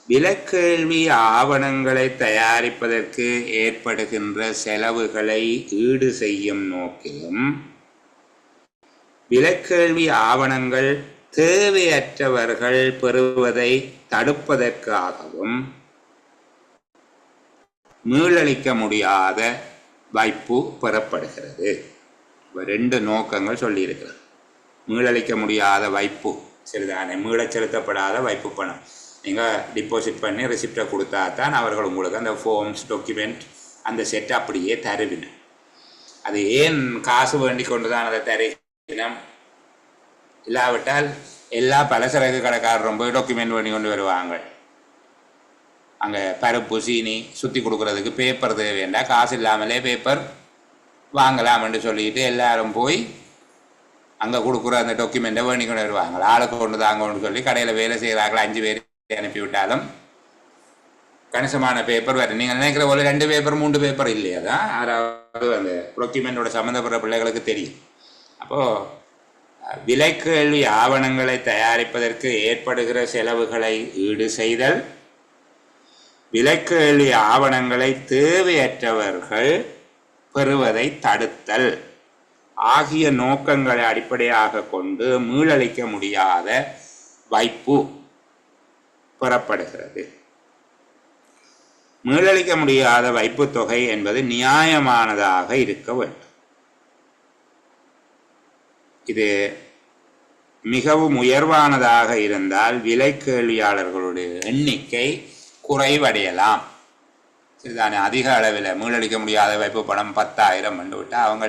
விலைக்கேள்வி ஆவணங்களை தயாரிப்பதற்கு ஏற்படுகின்ற செலவுகளை ஈடு செய்யும் நோக்கிலும், விலைக்கேள்வி ஆவணங்கள் தேவையற்றவர்கள் பெறுவதை தடுப்பதற்காகவும் மீளளிக்க முடியாத வைப்பு பெறப்படுகிறது. 2 நோக்கங்கள் சொல்லியிருக்கிறது. மீளளிக்க முடியாத வைப்பு சரிதானே? மீளச் செலுத்தப்படாத வைப்பு பணம். நீங்கள் டிபாசிட் பண்ணி ரிசிப்டை கொடுத்தா தான் அவர்கள் உங்களுக்கு அந்த ஃபார்ம்ஸ் டாக்குமெண்ட் அந்த செட் அப்படியே தருவினம். அது ஏன் காசு வேண்டி கொண்டு தான் அதை தருவினம்? இல்லாவிட்டால் எல்லா பலசரக்கு கடைக்காரரும் போய் டாக்குமெண்ட் பண்ணி கொண்டு வருவாங்க. அங்கே பருப்பு சீனி சுற்றி கொடுக்குறதுக்கு பேப்பர் தேவைண்டா, காசு இல்லாமலே பேப்பர் வாங்கலாம்னு சொல்லிட்டு எல்லாரும் போய் அங்கே கொடுக்குற அந்த டாக்குமெண்ட்டை வேணி கொண்டு வருவாங்க. ஆளுக்கு கொண்டு தாங்கன்னு சொல்லி கடையில் வேலை செய்கிறாங்களா 5 பேர் அனுப்பிவிட்டாலும் கணிசமான பேப்பர் வரும். நீங்கள் நினைக்கிற போல 2 பேப்பர் 3 பேப்பர் இல்லையா தான் யாராவது அந்த டாக்குமெண்டோட சம்மந்தப்பட்ட பிள்ளைகளுக்கு தெரியும். அப்போது விலைக்கேள்வி ஆவணங்களை தயாரிப்பதற்கு ஏற்படுகிற செலவுகளை ஈடு செய்தல், விலைக்கேள்வி ஆவணங்களை தேவையற்றவர்கள் பெறுவதை தடுத்தல் ஆகிய நோக்கங்களை அடிப்படையாக கொண்டு மீளளிக்க முடியாத வைப்பு பெறப்படுகிறது. மீளளிக்க முடியாத வைப்பு தொகை என்பது நியாயமானதாக இருக்க வேண்டும். இது மிகவும் உயர்வானதாக இருந்தால் விலைக்கேள்வியாளர்களுடைய எண்ணிக்கை குறைவடையலாம். சரிதானே? அதிக அளவில் மீளளிக்க முடியாத வைப்பு பணம் 10,000 என்று விட்டால் அவங்க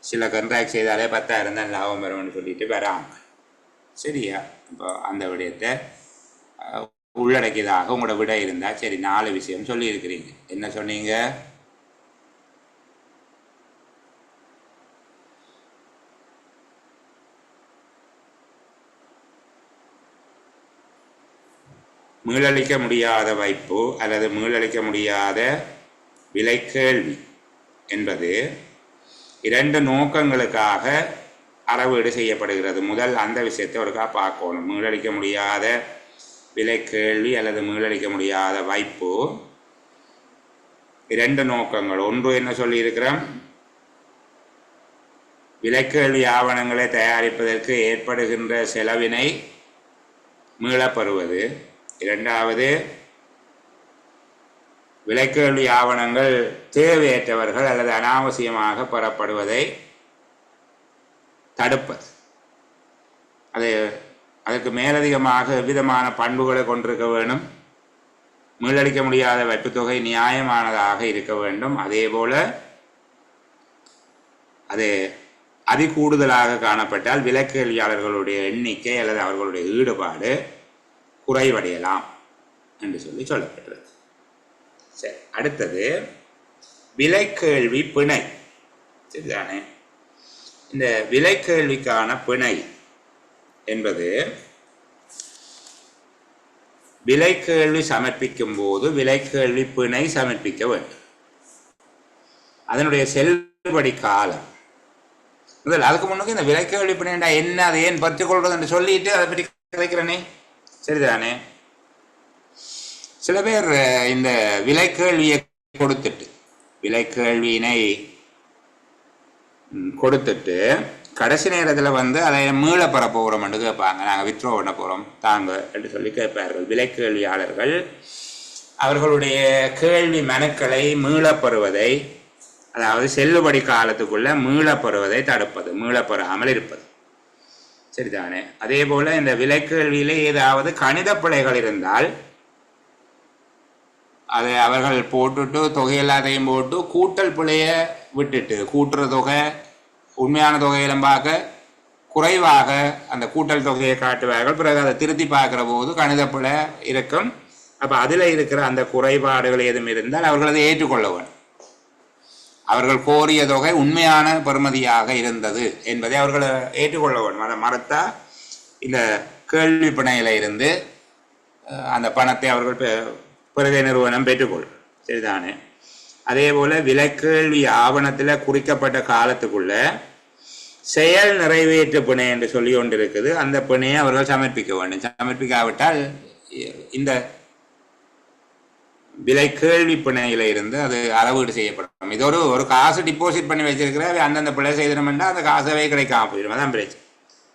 சில கண்ட்ராக்ட் செய்தாலே 10,000 தான் லாபம் வரும்னு சொல்லிட்டு வராங்க. சரியா? இப்போ அந்த விடயத்தை உள்ளடக்கியதாக உங்களோட விட இருந்தால் சரி. 4 விஷயம் சொல்லியிருக்கிறீங்க. என்ன சொன்னீங்க? மீளளிக்க முடியாத வைப்பு அல்லது மீளளிக்க முடியாத விலைக்கேள்வி என்பது 2 நோக்கங்களுக்காக அறவீடு செய்யப்படுகிறது. முதல் அந்த விஷயத்தை ஒருக்கா பார்க்கணும். மீளளிக்க முடியாத விலைக்கேள்வி அல்லது மீளளிக்க முடியாத வைப்பு 2 நோக்கங்கள். ஒன்று என்ன சொல்லியிருக்கிறோம்? விலைக்கேள்வி ஆவணங்களை தயாரிப்பதற்கு ஏற்படுகின்ற செலவினை மீளப்பெறுவது. இரண்டாவது, விலைக்கேள்வி ஆவணங்கள் தேவையற்றவர்கள் அல்லது அனாவசியமாக பெறப்படுவதை தடுப்பது. அதற்கு மேலதிகமாக எவ்விதமான பண்புகளை கொண்டிருக்க வேண்டும். மீளளிக்க முடியாத வைப்புத்தொகை நியாயமானதாக இருக்க வேண்டும். அதே போல அது அதிகூடுதலாக காணப்பட்டால் விலைக்கேள்வியாளர்களுடைய எண்ணிக்கை அல்லது அவர்களுடைய ஈடுபாடு குறைவடையலாம் என்று சொல்லப்பட்டிருக்கு. சரி, அடுத்தது விலைக்கேள்வி பிணை. சரிதானே? இந்த விலைக்கேள்விக்கான பிணை என்பது விலைக்கேள்வி சமர்ப்பிக்கும் போது விலைக்கேள்வி பிணை சமர்ப்பிக்க வேண்டும். அதனுடைய செல்லுபடி காலம் முதல். அதுக்கு முன்னுக்கு இந்த விலை கேள்வி பண்ணிண்டா என்ன, அதை ஏன் பற்றி கொள்வது என்று சொல்லிட்டு அதை பற்றி கதைக்கிறனே, சரிதானே? சில பேர் இந்த விலை கேள்வியை கொடுத்துட்டு, விலை கேள்வியினை கொடுத்துட்டு கடைசி நேரத்தில் அதை மீள பெற போகிறோம் என்று கேட்பாங்க. நாங்கள் வித்ரோ பண்ண போகிறோம் தாங்க என்று சொல்லி கேட்பார்கள். விலை கேள்வியாளர்கள் அவர்களுடைய கேள்வி மனுக்களை மீளப்பெறுவதை, அதாவது செல்லுபடி காலத்துக்குள்ள மீளப்பெறுவதை தடுப்பது, மீளப்பெறாமல் இருப்பது, சரிதானே? அதே போல் இந்த விலை கேள்வியிலே ஏதாவது கணித பிழைகள் இருந்தால் அதை அவர்கள் போட்டுட்டு தொகை எல்லாத்தையும் போட்டு கூட்டல் பிழையை விட்டுட்டு கூட்டுற தொகை உண்மையான தொகையிலும் பார்க்க குறைவாக அந்த கூட்டல் தொகையை காட்டுவார்கள். பிறகு அதை திருத்தி பார்க்குற போது கணித பிழை இருக்கும். அப்போ அதில் இருக்கிற அந்த குறைபாடுகள் ஏதும் இருந்தால் அவர்கள் அதை ஏற்றுக்கொள்ள வேண்டும். அவர்கள் கோரிய தொகை உண்மையான பெறுமதியாக இருந்தது என்பதை அவர்கள் ஏற்றுக்கொள்ள வேண்டும். அதை மறுத்தா இந்த கேள்வி பிணையில இருந்து அந்த பணத்தை அவர்கள் பிறகு நிறுவனம் பெற்றுக்கொள்ளும், சரிதானே? அதே போல் விலைக்கேள்வி ஆவணத்தில் குறிக்கப்பட்ட காலத்துக்குள்ள செயல் நிறைவேற்று பிணை என்று சொல்லி கொண்டு இருக்குது. அந்த பிணையை அவர்கள் சமர்ப்பிக்க வேண்டும். சமர்ப்பிக்காவிட்டால் இந்த விலை கேள்வி பிணையில இருந்து அது அளவீடு செய்யப்படும். இது ஒரு காசு டிபாசிட் பண்ணி வச்சிருக்கிற அந்தந்த பிழை செய்தினோம்னா அந்த காசவே கிடைக்காம போயிடும். அதான் பிரச்சனை,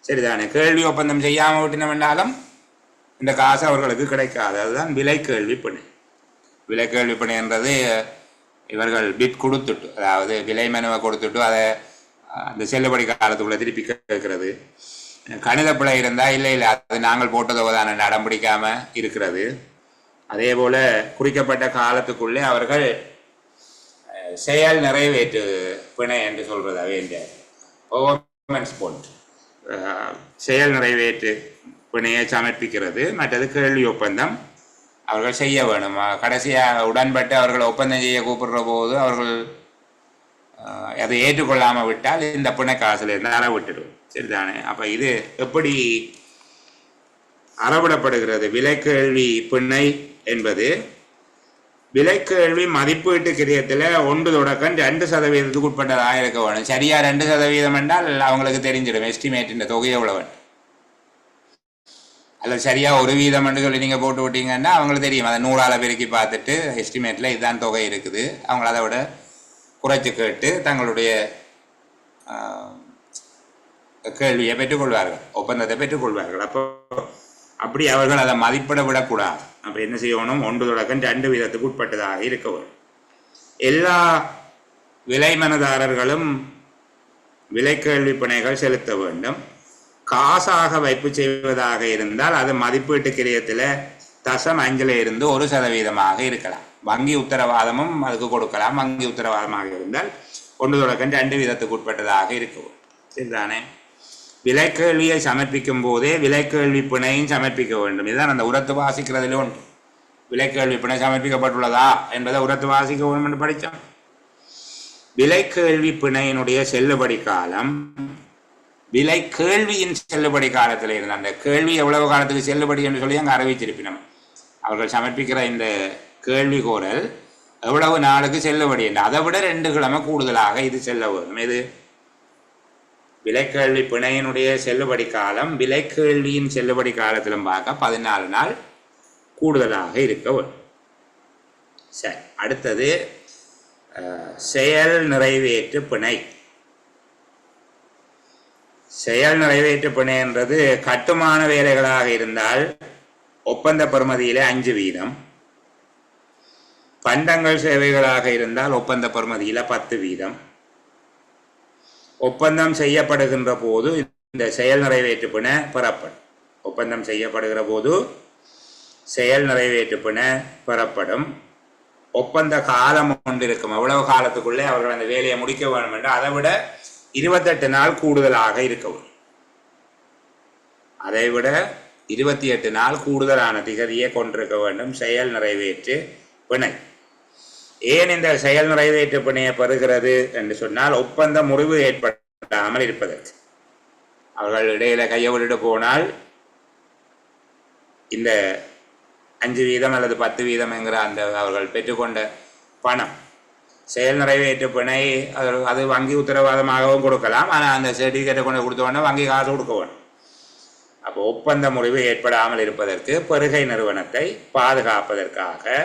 சரிதானே? கேள்வி ஒப்பந்தம் செய்யாமல் விட்டினோம் என்றாலும் இந்த காசு அவர்களுக்கு கிடைக்காது. அதுதான் விலை கேள்வி பிணை. விலை கேள்வி பிணை என்றது இவர்கள் பிட் கொடுத்துட்டு, அதாவது விலை மனுவை கொடுத்துட்டு அதை அந்த செல்லுபடி காலத்துக்குள்ள திருப்பி கேட்கறது. கணித பிழை இருந்தால் இல்லை அது நாங்கள் போட்டதோ தான் அடம் பிடிக்காம இருக்கிறது. அதே போல குறிக்கப்பட்ட காலத்துக்குள்ளே அவர்கள் செயல் நிறைவேற்று பிணை என்று சொல்றது வேண்டிய பெர்ஃபார்மன்ஸ் பாண்ட், செயல் நிறைவேற்று பிணையை சமர்ப்பிக்கிறது. மற்றது கேள்வி ஒப்பந்தம் அவர்கள் செய்ய வேணும். கடைசியாக உடன்பட்டு அவர்கள் ஒப்பந்தம் செய்ய கூப்பிடுற போது அவர்கள் அதை ஏற்றுக்கொள்ளாமல் விட்டால் இந்த பிணை காசில் இருந்து அறவிட்டுடும், சரிதானே? அப்போ இது எப்படி அறவிடப்படுகிறது? விலைக்கேள்வி பிணை என்பது விலைக்கேள்வி மதிப்பீட்டு கிரியத்தில் 1-2% உட்பட்டதாக இருக்க வேணும். சரியா 2% என்றால் அவங்களுக்கு தெரிஞ்சிடும் எஸ்டிமேட்டின் தொகை எவ்வளவு. அல்லது சரியா 1% சொல்லி நீங்கள் போட்டு விட்டீங்கன்னா அவங்களுக்கு தெரியும். அதை 100ஆல் பெருக்கி பார்த்துட்டு எஸ்டிமேட்டில் இதுதான் தொகை இருக்குது, அவங்கள அதை விட குறைச்சி கேட்டு தங்களுடைய கேள்வியை பெற்றுக்கொள்வார்கள், ஒப்பந்தத்தை பெற்றுக்கொள்வார்கள். அப்படி அவர்கள் அதை மதிப்பிட விடக்கூடாது. அப்போ என்ன செய்யணும்? 1-2% உட்பட்டதாக இருக்க வேண்டும். எல்லா விலை மனுதாரர்களும் விலைக்கேள்வி பிணைகள் செலுத்த வேண்டும். காசாக வைப்பு செய்வதாக இருந்தால் அது மதிப்பீட்டு கிரியத்தில் 0.5 1% இருக்கலாம். வங்கி உத்தரவாதமும் அதுக்கு கொடுக்கலாம். வங்கி உத்தரவாதமாக இருந்தால் 1-2% உட்பட்டதாக இருக்கும், சரிதானே? விலைக்கேள்வியை சமர்ப்பிக்கும் போதே விலைக்கேள்வி பிணையும் சமர்ப்பிக்க வேண்டும். இதுதான் அந்த உரத்து வாசிக்கிறதுல ஒன்று. விலைக்கேள்வி பிணை சமர்ப்பிக்கப்பட்டுள்ளதா என்பதை உரத்து வாசிக்க வேண்டும் என்று படித்தோம். விலைக்கேள்வி பிணையினுடைய செல்லுபடி காலம் விலை கேள்வியின் செல்லுபடி காலத்தில் இருந்த அந்த கேள்வி எவ்வளவு காலத்துக்கு செல்லுபடி என்று சொல்லி அங்கே அறிவிச்சிருப்பினோம். அவர்கள் சமர்ப்பிக்கிற இந்த கேள்வி கோரல் எவ்வளவு நாளுக்கு செல்லுபடி என்று அதை விட 2 கிழமை கூடுதலாக இது செல்ல வேண்டும். இது விலைக்கேள்வி பிணையினுடைய செல்லுபடி காலம் விலைக்கேள்வியின் செல்லுபடி காலத்திலும் பார்க்க 14 நாள் கூடுதலாக இருக்க வேண்டும். சரி, அடுத்தது செயல் நிறைவேற்று பிணை. செயல் நிறைவேற்று பிணை என்றது கட்டுமான வேலைகளாக இருந்தால் ஒப்பந்த பெறுமதியிலே 5%, பண்டங்கள் சேவைகளாக இருந்தால் ஒப்பந்த பெறுமதியில 10%. ஒப்பந்தம் செய்யப்படுகின்ற போது இந்த செயல் நிறைவேற்று பிணை பெறப்படும். ஒப்பந்தம் செய்யப்படுகிற போது செயல் நிறைவேற்று பிணை பெறப்படும். ஒப்பந்த காலம் ஒன்று இருக்கும். எவ்வளவு காலத்துக்குள்ளே அவர்கள் அந்த வேலையை முடிக்க வேண்டும் என்று அதை விட 28 நாள் கூடுதலாக இருக்கவும், அதை விட 28 நாள் கூடுதலான திகதியை கொண்டிருக்க வேண்டும் செயல் நிறைவேற்று பிணை. ஏன் இந்த செயல் நிறைவேற்று பிணையை பெறுகிறது என்று சொன்னால் ஒப்பந்த முறிவு ஏற்படாமல் இருப்பதற்கு. அவர்கள் இடையில கையவிட்டு போனால் இந்த 5% அல்லது 10% என்கிற அந்த அவர்கள் பெற்றுக்கொண்ட பணம் செயல் நிறைவேற்று பிணை அது வங்கி உத்தரவாதமாகவும் கொடுக்கலாம். ஆனால் அந்த சர்டிஃபிகேட்டை கொண்டு கொடுத்தோன்னா வங்கி காசு கொடுக்க வேணும். அப்போ ஒப்பந்த முறிவு ஏற்படாமல் இருப்பதற்கு பெறுகை நிறுவனத்தை பாதுகாப்பதற்காக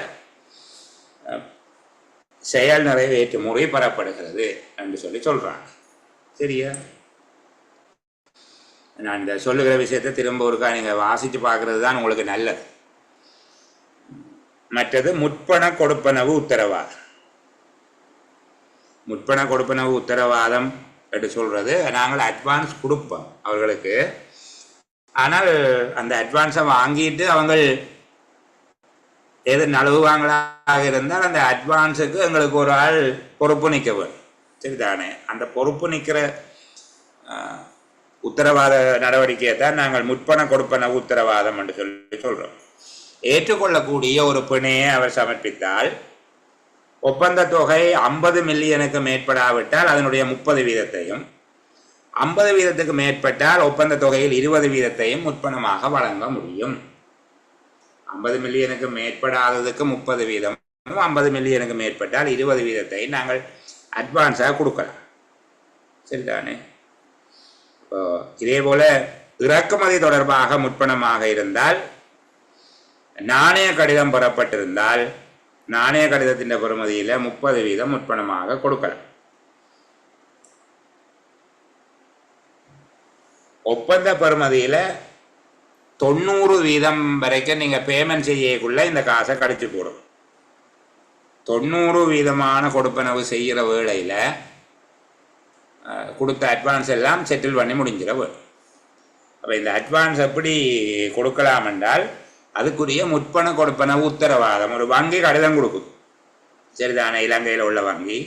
செயல் நிறைவேற்று முறை பெறப்படுகிறது என்று சொல்றாங்க. சரியா? நான் இந்த சொல்லுகிற விஷயத்தை திரும்ப ஒருக்கா நீங்கள் வாசித்து பார்க்கறது தான் உங்களுக்கு நல்லது. மற்றது முற்பண கொடுப்பனவு உத்தரவாதம். முற்பண கொடுப்பனவு உத்தரவாதம் என்று சொல்றது, நாங்கள் அட்வான்ஸ் கொடுப்போம் அவர்களுக்கு. ஆனால் அந்த அட்வான்ஸை வாங்கிட்டு அவங்க எது நழுவுவாங்களாக இருந்தால் அந்த அட்வான்ஸுக்கு எங்களுக்கு ஒரு ஆள் பொறுப்பு நிற்க வேண்டும். சரிதானே? அந்த பொறுப்பு நிற்கிற உத்தரவாத நடவடிக்கையை தான் நாங்கள் முற்பண கொடுப்பனவு உத்தரவாதம் என்று சொல்றோம். ஏற்றுக்கொள்ளக்கூடிய ஒரு பிணையை அவர் சமர்ப்பித்தால் ஒப்பந்த தொகை 50 மில்லியனுக்கு மேற்படாவிட்டால் அதனுடைய 30 வீதத்தையும், 50 வீதத்துக்கு மேற்பட்டால் ஒப்பந்த தொகையில் 20 வீதத்தையும் முற்பணமாக வழங்க முடியும். 50 மில்லியனுக்கு மேற்படாததுக்கு 30 வீதம், 50 மில்லியனுக்கு மேற்பட்டால் 20 வீதத்தை நாங்கள் அட்வான்ஸாக கொடுக்கலாம். சரிதானே? இதே போல இறக்குமதி தொடர்பாக முற்பணமாக இருந்தால், நாணய கடிதம் பெறப்பட்டிருந்தால் நாணய கடிதத்தின் பெறுமதியில் 30 வீதம் முற்பணமாக கொடுக்கலாம். ஒப்பந்த பெறுமதியில் 90 வீதம் வரைக்கும் நீங்கள் பேமெண்ட் செய்யக்குள்ள இந்த காசை கடிச்சு போடும். 90 வீதமான கொடுப்பனவு செய்கிற வேளையில் கொடுத்த அட்வான்ஸ் எல்லாம் செட்டில் பண்ணி முடிஞ்சிட வேணும். அப்போ இந்த அட்வான்ஸ் எப்படி கொடுக்கலாம் என்றால், அதுக்குரிய முற்பண கொடுப்பனவு உத்தரவாதம் ஒரு வங்கி கடிதம் கொடுக்குது. சரிதானே? இலங்கையில் உள்ள வங்கி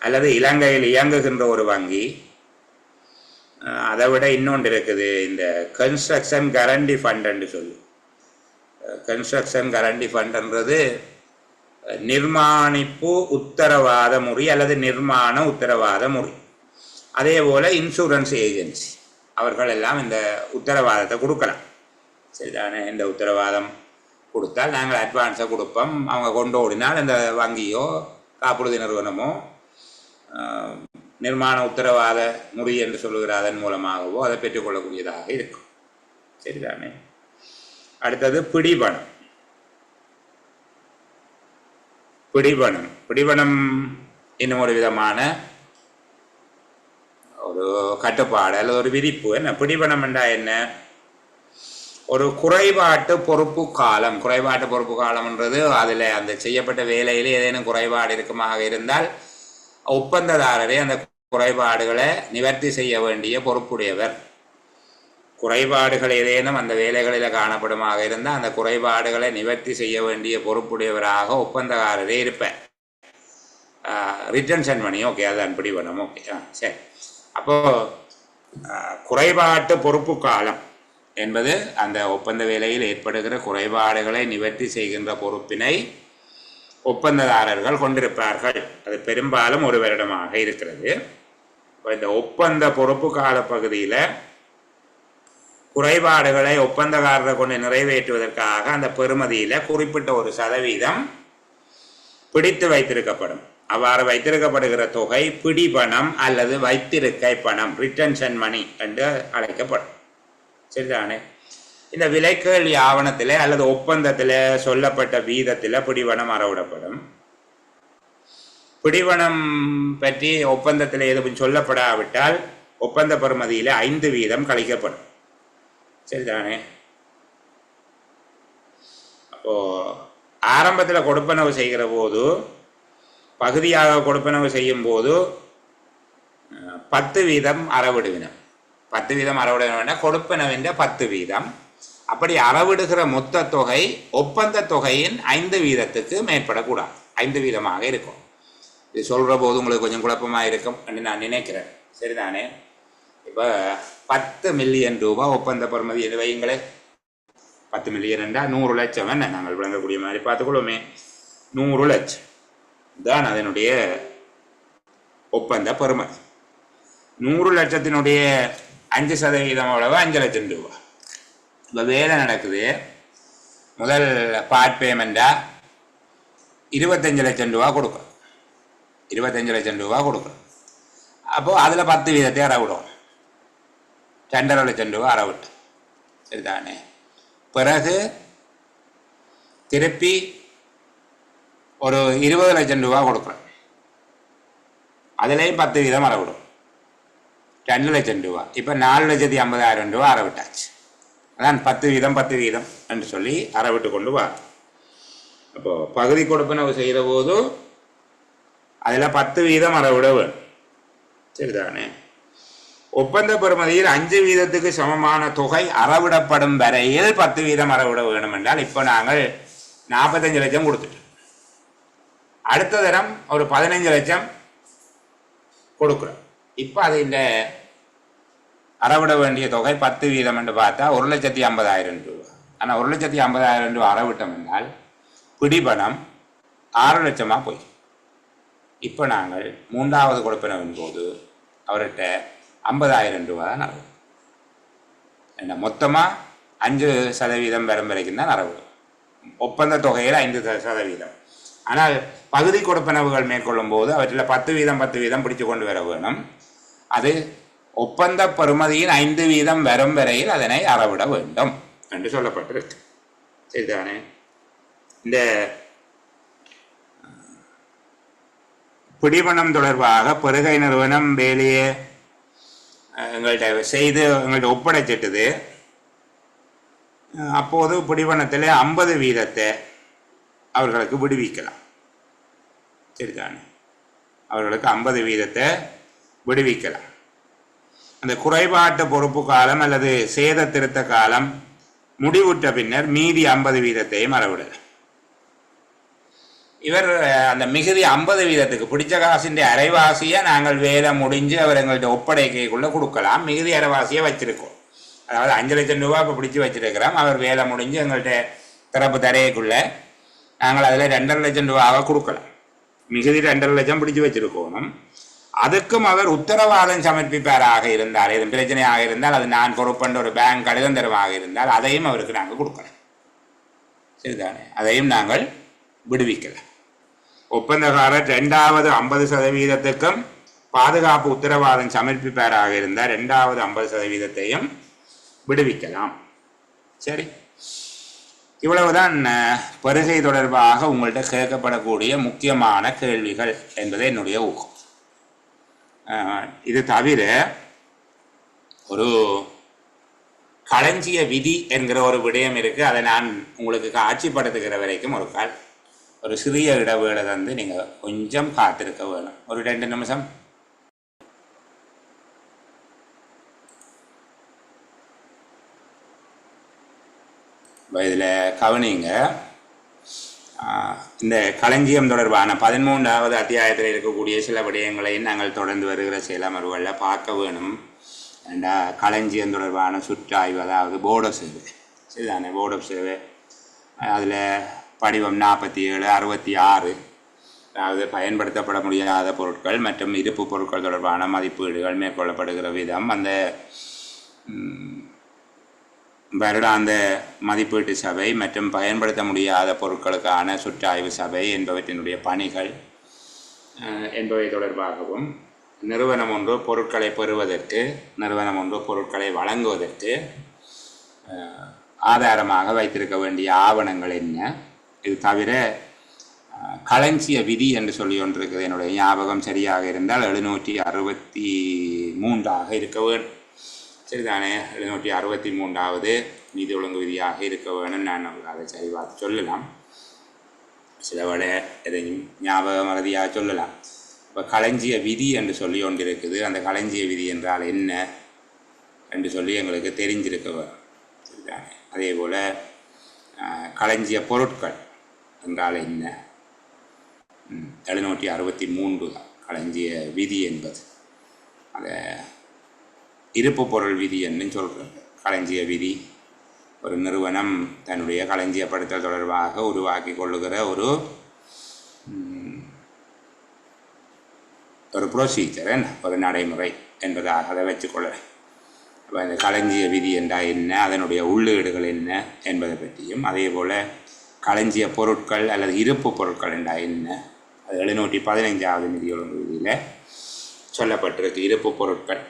அல்லது இலங்கையில் இயங்குகின்ற ஒரு வங்கி. அதை விட இன்னொன்று இருக்குது, இந்த கன்ஸ்ட்ரக்ஷன் கரண்டி ஃபண்டுன்னு சொல்லி. கன்ஸ்ட்ரக்ஷன் கரண்டி ஃபண்டுன்றது நிர்மாணிப்பு உத்தரவாத முறை அல்லது நிர்மாண உத்தரவாத முறை. அதே போல் இன்சூரன்ஸ் ஏஜென்சி அவர்கள் எல்லாம் இந்த உத்தரவாதத்தை கொடுக்கலாம். சரிதானே? இந்த உத்தரவாதம் கொடுத்தால் நாங்கள் அட்வான்ஸை கொடுப்போம். அவங்க கொண்டு ஓடினால் இந்த வங்கியோ காப்புறுதி நிறுவனமோ நிர்மாண உத்தரவாத முறை என்று சொல்லுகிற அதன் மூலமாகவோ அதை பெற்றுக்கொள்ளக்கூடியதாக இருக்கும். சரிதானே? அடுத்தது பிடிபணம். பிடிபணம் இன்னும் ஒரு விதமான ஒரு கட்டுப்பாடு அல்லது ஒரு விதிப்பு. என்ன பிடிபணம் என்றால் என்ன? ஒரு குறைபாட்டு பொறுப்பு காலம். குறைபாட்டு பொறுப்பு காலம்ன்றது அதில் அந்த செய்யப்பட்ட வேலையில் ஏதேனும் குறைபாடு இருக்குமாக இருந்தால் ஒப்பந்ததாரரே அந்த குறைபாடுகளை நிவர்த்தி செய்ய வேண்டிய பொறுப்புடையவர். குறைபாடுகள் ஏதேனும் அந்த வேலைகளில் காணப்படுமாக இருந்தால் அந்த குறைபாடுகளை நிவர்த்தி செய்ய வேண்டிய பொறுப்புடையவராக ஒப்பந்தக்காரரே இருப்பார். ரிட்டன்ஷன் பண்ணி ஓகே, அதான் பிடிபணம். ஓகே, சரி. அப்போது குறைபாட்டு பொறுப்பு காலம் என்பது அந்த ஒப்பந்த வேலையில் ஏற்படுகிற குறைபாடுகளை நிவர்த்தி செய்கின்ற பொறுப்பினை ஒப்பந்ததாரர்கள் கொண்டிருப்பார்கள். அது பெரும்பாலும் 1 வருடமாக இருக்கிறது. இந்த ஒப்பந்த பொறுப்பு கால பகுதியில் குறைபாடுகளை ஒப்பந்தக்காரரை கொண்டு நிறைவேற்றுவதற்காக அந்த பெறுமதியில் குறிப்பிட்ட ஒரு சதவீதம் பிடித்து வைத்திருக்கப்படும். அவ்வாறு வைத்திருக்கப்படுகிற தொகை பிடிபணம் அல்லது வைத்திருக்கை பணம், ரிட்டன்ஷன் மணி என்று அழைக்கப்படும். சரிதானே? இந்த விலைக்கேள்வி ஆவணத்தில் அல்லது ஒப்பந்தத்தில் சொல்லப்பட்ட வீதத்தில் பிடிபணம் அறவிடப்படும். பிடிபணம் பற்றி ஒப்பந்தத்தில் எதுவும் சொல்லப்படாவிட்டால் ஒப்பந்த பெறுமதியில் 5 வீதம் கழிக்கப்படும். சரிதானே? அப்போ ஆரம்பத்தில் கொடுப்பனவு செய்கிற போது, பகுதியாக கொடுப்பனவு செய்யும் போது 10 வீதம் அறவிடுவினம். 10 வீதம் அறவிட கொடுப்பனவின் 10 வீதம். அப்படி அறவிடுகிற மொத்த தொகை ஒப்பந்த தொகையின் 5 வீதத்துக்கு மேற்படக்கூடாது. 5 வீதமாக இருக்கும். இது சொல்கிற போது உங்களுக்கு கொஞ்சம் குழப்பமாக இருக்கும் என்று நான் நினைக்கிறேன். சரிதானே? இப்போ 10 மில்லியன் ரூபாய் ஒப்பந்த பெறுமதி என்று வைங்களே. 10 மில்லியன் என்றால் 100 லட்சம். என்ன நாங்கள் விளங்கக்கூடிய மாதிரி பார்த்துக்கொள்ளுமே. 100 லட்சம் தான் அதனுடைய ஒப்பந்த பெறுமதி. 100 லட்சத்தினுடைய 5% அளவு 5 லட்சம் ரூபாய். இப்போ வேலை நடக்குது. முதல் பார்ட் பேமெண்ட்டாக 25 லட்சம் ரூபா கொடுக்கும். 25 லட்சம் ரூபா கொடுக்குறோம். அப்போது அதில் 10 வீதத்தை அறவிடும், 2.5 லட்சம் ரூபா அறவிட்டு. சரிதானே? பிறகு திருப்பி ஒரு 20 லட்சம் ரூபா கொடுக்குறோம், அதுலேயும் 10 வீதம் அறவிடும், 2 லட்சம் ரூபா. இப்போ 4,50,000 ரூபா அறவிட்டாச்சு. அதான் 10 வீதம் 10 வீதம் என்று சொல்லி அறவிட்டு கொண்டு வா. அப்போது பகுதி கொடுப்பனவு செய்கிற போது அதில் 10 வீதம் அறவிட வேணும். சரிதானே? ஒப்பந்த பெறுமதியில் 5 வீதத்துக்கு சமமான தொகை அறவிடப்படும் வரையில் 10 வீதம் அறவிட வேணும் என்றால் இப்போ நாங்கள் 45 லட்சம் கொடுத்துட்டோம். அடுத்த தரம் ஒரு 15 லட்சம் கொடுக்குறோம். இப்போ அது இந்த அறவிட வேண்டிய தொகை 10 வீதம் என்று பார்த்தா 1,50,000 ரூபா. ஆனால் 1,50,000 ரூபா அறவிட்டம் என்றால் பிடிபணம் 6 லட்சமாக போய். இப்போ நாங்கள் 3வது கொடுப்பனவின் போது அவர்கிட்ட 50,000 ரூபா தான் அறவிடும். என்ன மொத்தமாக 5% வரும் வரைக்கும் தான் அறவிடும், ஒப்பந்த தொகையில் 5%. ஆனால் பகுதி கொடுப்பனவுகள் மேற்கொள்ளும் போது அவற்றில் 10 வீதம் 10 வீதம் பிடிச்சு கொண்டு வர வேணும். அது ஒப்பந்த பெறுமதியின் 5 வீதம் வரும் வரையில் அதனை அறவிட வேண்டும் என்று சொல்லப்பட்டிருக்கு. சரிதானே? இந்த பிடிபணம் தொடர்பாக பெருகை நிறுவனம் வேலையை எங்கள்கிட்ட செய்து எங்கள்கிட்ட ஒப்படைச்சிட்டது. அப்போது பிடிபணத்தில் 50 வீதத்தை அவர்களுக்கு விடுவிக்கலாம். சரிதானே? அவர்களுக்கு 50 வீதத்தை விடுவிக்கலாம். அந்த குறைபாட்டு பொறுப்பு காலம் அல்லது சேத திருத்த காலம் முடிவுற்ற பின்னர் மீதி 50 வீதத்தையும் அறவிடலாம். இவர் அந்த மிகுதி 50 வீதத்துக்கு பிடிச்ச காசின் அரைவாசியை நாங்கள் வேலை முடிஞ்சு அவர் எங்கள்கிட்ட ஒப்படைக்கைக்குள்ளே கொடுக்கலாம். மிகுதி அரைவாசியை வச்சிருக்கோம். அதாவது 5 லட்சம் ரூபா இப்போ பிடிச்சி வச்சிருக்கிறோம். அவர் வேலை முடிஞ்சு எங்கள்கிட்ட திறப்பு தரையக்குள்ளே நாங்கள் அதில் 2.5 லட்சம் ரூபாவை கொடுக்கலாம். மிகுதி 2.5 லட்சம் பிடிச்சி வச்சிருக்கணும். அதுக்கும் அவர் உத்தரவாதம் சமர்ப்பிப்பாராக இருந்தால், எதுவும் பிரச்சனையாக இருந்தால், அது நான் பொறுப்பன்ற ஒரு பேங்க் கடிதம் தரமாக இருந்தால் அதையும் அவருக்கு நாங்கள் கொடுக்கலாம். சரிதானே? அதையும் நாங்கள் விடுவிக்கலாம். ஒப்பந்தக்காரர் 2வது 50%க்கும் பாதுகாப்பு உத்தரவாதம் சமர்ப்பிப்பாராக இருந்தால் 2வது 50%த்தையும் விடுவிக்கலாம். சரி, இவ்வளவுதான் வருகை தொடர்பாக உங்கள்கிட்ட கேட்கப்படக்கூடிய முக்கியமான கேள்விகள் என்பது என்னுடைய ஊக்கம். இது தவிர ஒரு களஞ்சிய விதி என்கிற ஒரு விடயம் இருக்குது. அதை நான் உங்களுக்கு காட்சிப்படுத்துகிற வரைக்கும் ஒரு சிறிய இடைவேளை தந்து நீங்கள் கொஞ்சம் காத்திருக்க வேணும். ஒரு 2 நிமிஷம். இதில் கவனிங்க. இந்த களஞ்சியம் தொடர்பான 13வது அத்தியாயத்தில் இருக்கக்கூடிய சில விடயங்களையும் நாங்கள் தொடர்ந்து வருகிற சில அமர்வுகளில் பார்க்க வேணும். ஏண்டா களஞ்சியம் தொடர்பான சுற்றாய்வு, அதாவது போர்ட் ஆஃப் சர்வே. சரிதானே? போர்ட் ஆஃப் சர்வே அதில் படிவம் 47, 66, அதாவது பயன்படுத்தப்பட முடியாத பொருட்கள் மற்றும் இருப்பு பொருட்கள் தொடர்பான மதிப்பீடுகள் மேற்கொள்ளப்படுகிற விதம், அந்த வருடாந்த மதிப்பீட்டு சபை மற்றும் பயன்படுத்த முடியாத பொருட்களுக்கான சுற்றாய்வு சபை என்பவற்றினுடைய பணிகள் என்பவை தொடர்பாகவும், நிறுவனம் ஒன்று பொருட்களை பெறுவதற்கு, நிறுவனம் ஒன்று பொருட்களை வழங்குவதற்கு ஆதாரமாக வைத்திருக்க வேண்டிய ஆவணங்கள் என்ன, இது தவிர களஞ்சிய விதி என்று சொல்லி ஒன்று இருக்குது. என்னுடைய ஞாபகம் சரியாக இருந்தால் 763 இருக்க வேண்டும். சரிதானே? 763வது நீதி ஒழுங்கு விதியாக இருக்க வேணும். நான் அதை சரி பார்த்து சொல்லலாம். சில விட எதையும் ஞாபக மறதியாக சொல்லலாம். இப்போ களஞ்சிய விதி என்று சொல்லி ஒன்று இருக்குது. அந்த களஞ்சிய விதி என்றால் என்ன என்று சொல்லி எங்களுக்கு தெரிஞ்சிருக்க வேணும். சரிதானே? அதே போல் களஞ்சிய பொருட்கள் என்றால் என்ன, 763 தான் களஞ்சிய விதி என்பது. அதை இருப்பு பொருள் விதி என்று சொல்கிறது. களஞ்சிய விதி ஒரு நிறுவனம் தன்னுடைய களஞ்சியப்படுத்தல் தொடர்பாக உருவாக்கி கொள்ளுகிற ஒரு ப்ரொசீஜர், ஒரு நடைமுறை என்பதாக அதை வச்சுக்கொள்கிறேன். அப்போ இந்த களஞ்சிய விதி என்றால் என்ன, அதனுடைய உள்ளீடுகள் என்ன என்பதை பற்றியும், அதே போல் களஞ்சிய பொருட்கள் அல்லது இருப்பு பொருட்கள் என்றால் என்ன, 715வது நிதி ஒழுங்கு விதியில் சொல்லப்பட்டிருக்கு. இருப்பு பொருட்கள்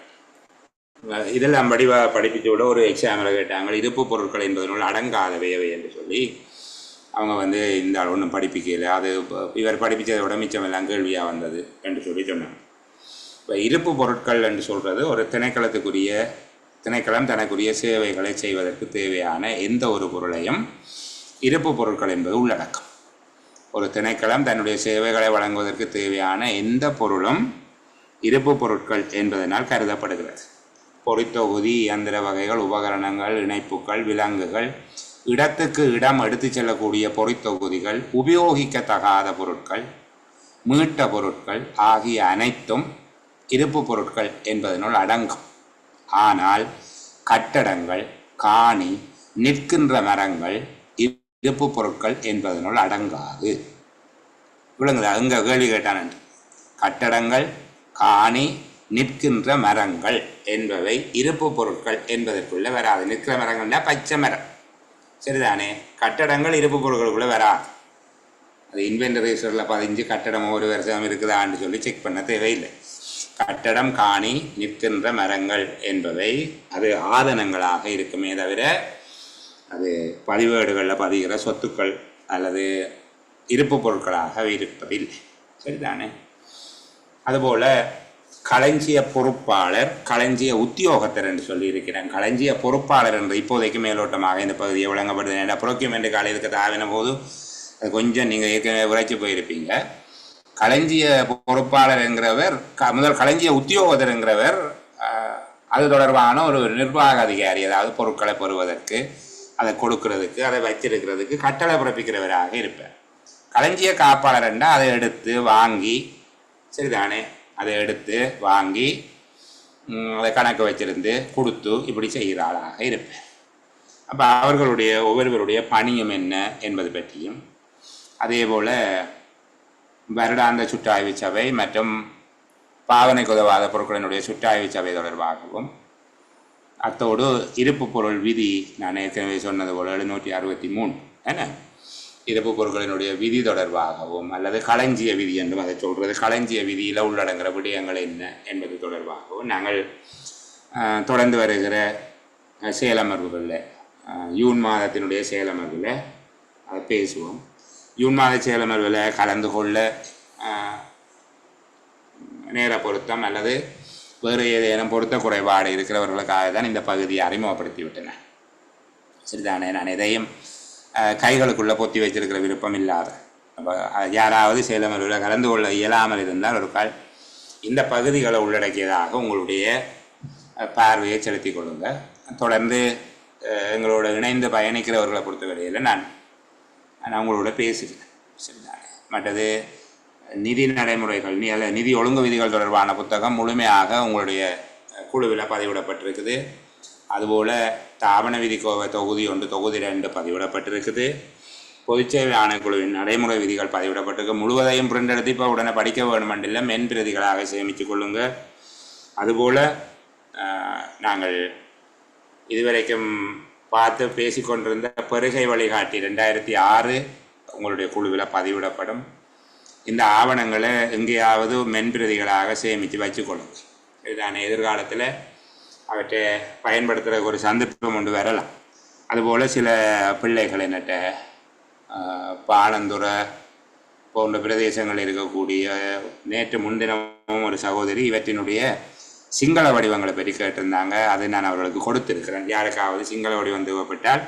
இதெல்லாம் படிப்பிச்சு விட ஒரு எக்ஸாமில் கேட்டாங்க, இருப்பு பொருட்கள் என்பதனுள் அடங்காதவை எவை என்று சொல்லி அவங்க இந்த ஒன்றும் படிப்பிக்கல, அது இவர் படிப்பிச்சதை விட மிச்சம் எல்லாம் கேள்வியாக வந்தது என்று சொல்லி சொன்னாங்க. இப்போ இருப்பு பொருட்கள் என்று சொல்கிறது ஒரு திணைக்களம் தனக்குரிய சேவைகளை செய்வதற்கு தேவையான எந்த ஒரு பொருளையும் இருப்பு பொருட்கள் என்பது உள்ளடக்கம். ஒரு திணைக்களம் தன்னுடைய சேவைகளை வழங்குவதற்கு தேவையான எந்த பொருளும் இருப்பு பொருட்கள் என்பதனால் கருதப்படுகிறது. பொறித்தொகுதி, இயந்திர வகைகள், உபகரணங்கள், இணைப்புகள், விலங்குகள், இடத்துக்கு இடம் எடுத்து செல்லக்கூடிய பொறித்தொகுதிகள், உபயோகிக்கத்தகாத பொருட்கள், மீட்ட பொருட்கள் ஆகிய அனைத்தும் இருப்பு பொருட்கள் என்பதனுள் அடங்கும். ஆனால் கட்டடங்கள், காணி, நிற்கின்ற மரங்கள் இருப்பு பொருட்கள் என்பதனுள் அடங்காது. விளங்குதா? அங்கே கேள்வி கேட்டான். கட்டடங்கள், காணி, நிற்கின்ற மரங்கள் என்பவை இருப்பு பொருட்கள் என்பதற்குள்ளே வராது. நிற்கிற மரங்கள்னா பச்சை மரம், சரிதானே? கட்டடங்கள் இருப்பு பொருட்களுக்குள்ளே வராது. அது இன்வென்டரைசரில் பதிஞ்சு கட்டடம் ஒரு வருஷம் இருக்குதான்னு சொல்லி செக் பண்ண தேவையில்லை. கட்டடம், காணி, நிற்கின்ற மரங்கள் என்பவை அது ஆதனங்களாக இருக்குமே தவிர அது பதிவேடுகளில் பதிகிற சொத்துக்கள் அல்லது இருப்பு பொருட்களாக இருப்பதில்லை, சரிதானே? அதுபோல் களஞ்சிய பொறுப்பாளர், களஞ்சிய உத்தியோகத்தர் என்று சொல்லியிருக்கிறேன். களஞ்சிய பொறுப்பாளர் என்று இப்போதைக்கு மேலோட்டமாக இந்த பகுதியை வழங்கப்படுது. ஏன்னா ப்ரொக்யூமெண்ட் காலையில் தாவின போது அது கொஞ்சம் நீங்கள் ஏற்கனவே உரைச்சி போயிருப்பீங்க. களஞ்சிய பொறுப்பாளர் என்கிறவர், முதல் களஞ்சிய உத்தியோகத்தர் என்கிறவர் அது தொடர்பான ஒரு நிர்வாக அதிகாரி, அதாவது பொருட்களை பெறுவதற்கு, அதை கொடுக்கறதுக்கு, அதை வச்சிருக்கிறதுக்கு கட்டளை பிறப்பிக்கிறவராக இருப்பார். களஞ்சிய காப்பாளர் என்றால் அதை எடுத்து வாங்கி, சரிதானே, அதை எடுத்து வாங்கி அதை கணக்கு வச்சிருந்து கொடுத்து இப்படி செய்கிற ஆளாக இருப்பார். அப்போ அவர்களுடைய ஒவ்வொருவருடைய பணியும் என்ன என்பது பற்றியும், அதே போல் வருடாந்த சுற்றாய்வு சபை மற்றும் பாவனைக்கு உதவாத பொருட்களினுடைய சுற்றாய்வு சபை தொடர்பாகவும், அத்தோடு இருப்பு பொருள் விதி, நான் ஏற்கனவே சொன்னது போல் 763 என்ன இருப்பு பொருட்களினுடைய விதி தொடர்பாகவும், அல்லது களஞ்சிய விதி என்றும் அதை சொல்கிறது, களஞ்சிய விதியில் உள்ளடங்குகிற விடயங்கள் என்ன என்பது தொடர்பாகவும் நாங்கள் தொடர்ந்து வருகிற செயலமர்வுகளில், ஜூன் மாதத்தினுடைய செயலமர்வில் அதை பேசுவோம். ஜூன் மாத செயலமர்வில் கலந்து கொள்ள நேர பொருத்தம் அல்லது வேறு ஏதேனும் பொருத்த குறைபாடு இருக்கிறவர்களுக்காக தான் இந்த பகுதியை அறிமுகப்படுத்தி விட்டன, சரிதானே? நான் எதையும் கைகளுக்குள்ளே பொத்தி வச்சிருக்கிற விருப்பம் இல்லாத, அப்போ யாராவது செயலமர்வில் கலந்து கொள்ள இயலாமல் இருந்தால் ஒரு கால் இந்த பகுதிகளை உள்ளடக்கியதாக உங்களுடைய பார்வையை செலுத்தி கொள்ளுங்க. தொடர்ந்து எங்களோட இணைந்து பயணிக்கிறவர்களை பொறுத்தவரையில் நான் உங்களோட பேசுகிறேன், சரிதானே? மற்றது நிதி நடைமுறைகள், நிதி ஒழுங்கு விதிகள் தொடர்பான புத்தகம் முழுமையாக உங்களுடைய குழுவில் பதிவிடப்பட்டிருக்குது. அதுபோல் தாபன விதி தொகுதி 1, தொகுதி 2 பதிவிடப்பட்டிருக்குது. பொதுச்சேவை ஆணைக்குழுவின் நடைமுறை விதிகள் பதிவிடப்பட்டிருக்கு. முழுவதையும் பிரிண்ட் எடுத்து இப்போ உடனே படிக்க வேணுமென்றில்லை, மென் பிரதிகளாக சேமித்து கொள்ளுங்கள். அதுபோல் நாங்கள் இதுவரைக்கும் பார்த்து பேசிக்கொண்டிருந்த பெருகை வழிகாட்டி 2006 உங்களுடைய குழுவில் பதிவிடப்படும். இந்த ஆவணங்களை எங்கேயாவது மென்பிரதிகளாக சேமித்து வச்சுக்கொள்ளுங்கள், இதுதானே? எதிர்காலத்தில் அவற்றை பயன்படுத்துகிற ஒரு சந்தர்ப்பம் ஒன்று வரலாம். அதுபோல் சில பிள்ளைகள் என்னட்ட பாலந்துறை போன்ற பிரதேசங்களில் இருக்கக்கூடிய, நேற்று முன்தினமும் ஒரு சகோதரி இவற்றினுடைய சிங்கள வடிவங்களை பற்றி கேட்டிருந்தாங்க. அதை நான் அவர்களுக்கு கொடுத்துருக்கிறேன். யாருக்காவது சிங்கள வடிவம் தேவைப்பட்டால்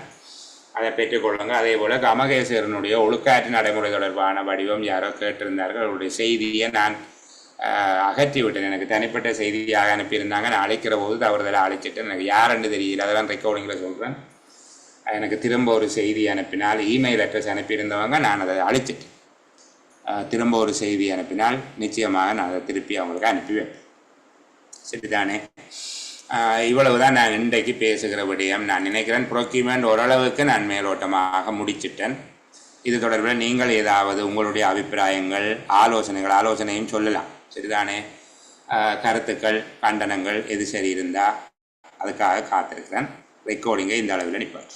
அதை பெற்றுக்கொள்ளுங்க. அதே போல் கமகேசரனுடைய ஒழுக்காற்று நடைமுறை தொடர்பான வடிவம் யாரோ கேட்டிருந்தார்கள். அவருடைய செய்தியை நான் அகற்றி விட்டேன். எனக்கு தனிப்பட்ட செய்தியாக அனுப்பியிருந்தாங்க. நான் அழைக்கிற போது தவறுதலாக அழைச்சிட்டேன். எனக்கு யாருன்னு தெரியல, அதெல்லாம் ரெக்கார்டிங்கில் சொல்கிறேன். எனக்கு திரும்ப ஒரு செய்தி அனுப்பினால், இமெயில் அட்ரஸ் அனுப்பியிருந்தவங்க நான் அதை அழைச்சிட்டேன். திரும்ப ஒரு செய்தி அனுப்பினால் நிச்சயமாக நான் அதை திருப்பி அவங்களுக்கு அனுப்பி வைப்பேன், சரிதானே? இவ்வளவு தான் நான் இன்றைக்கு பேசுகிற விடயம். நான் நினைக்கிறேன் ப்ரொக்யூமெண்ட் ஓரளவுக்கு நான் மேலோட்டமாக முடிச்சிட்டேன். இது தொடர்பில் நீங்கள் ஏதாவது உங்களுடைய அபிப்பிராயங்கள், ஆலோசனையும் சொல்லலாம், சரிதானே? கருத்துக்கள், கண்டனங்கள் எது சரி இருந்தால் அதுக்காக காத்திருக்கிறேன். ரெக்கார்டிங்கை இந்த அளவில் நிப்பாட்டு.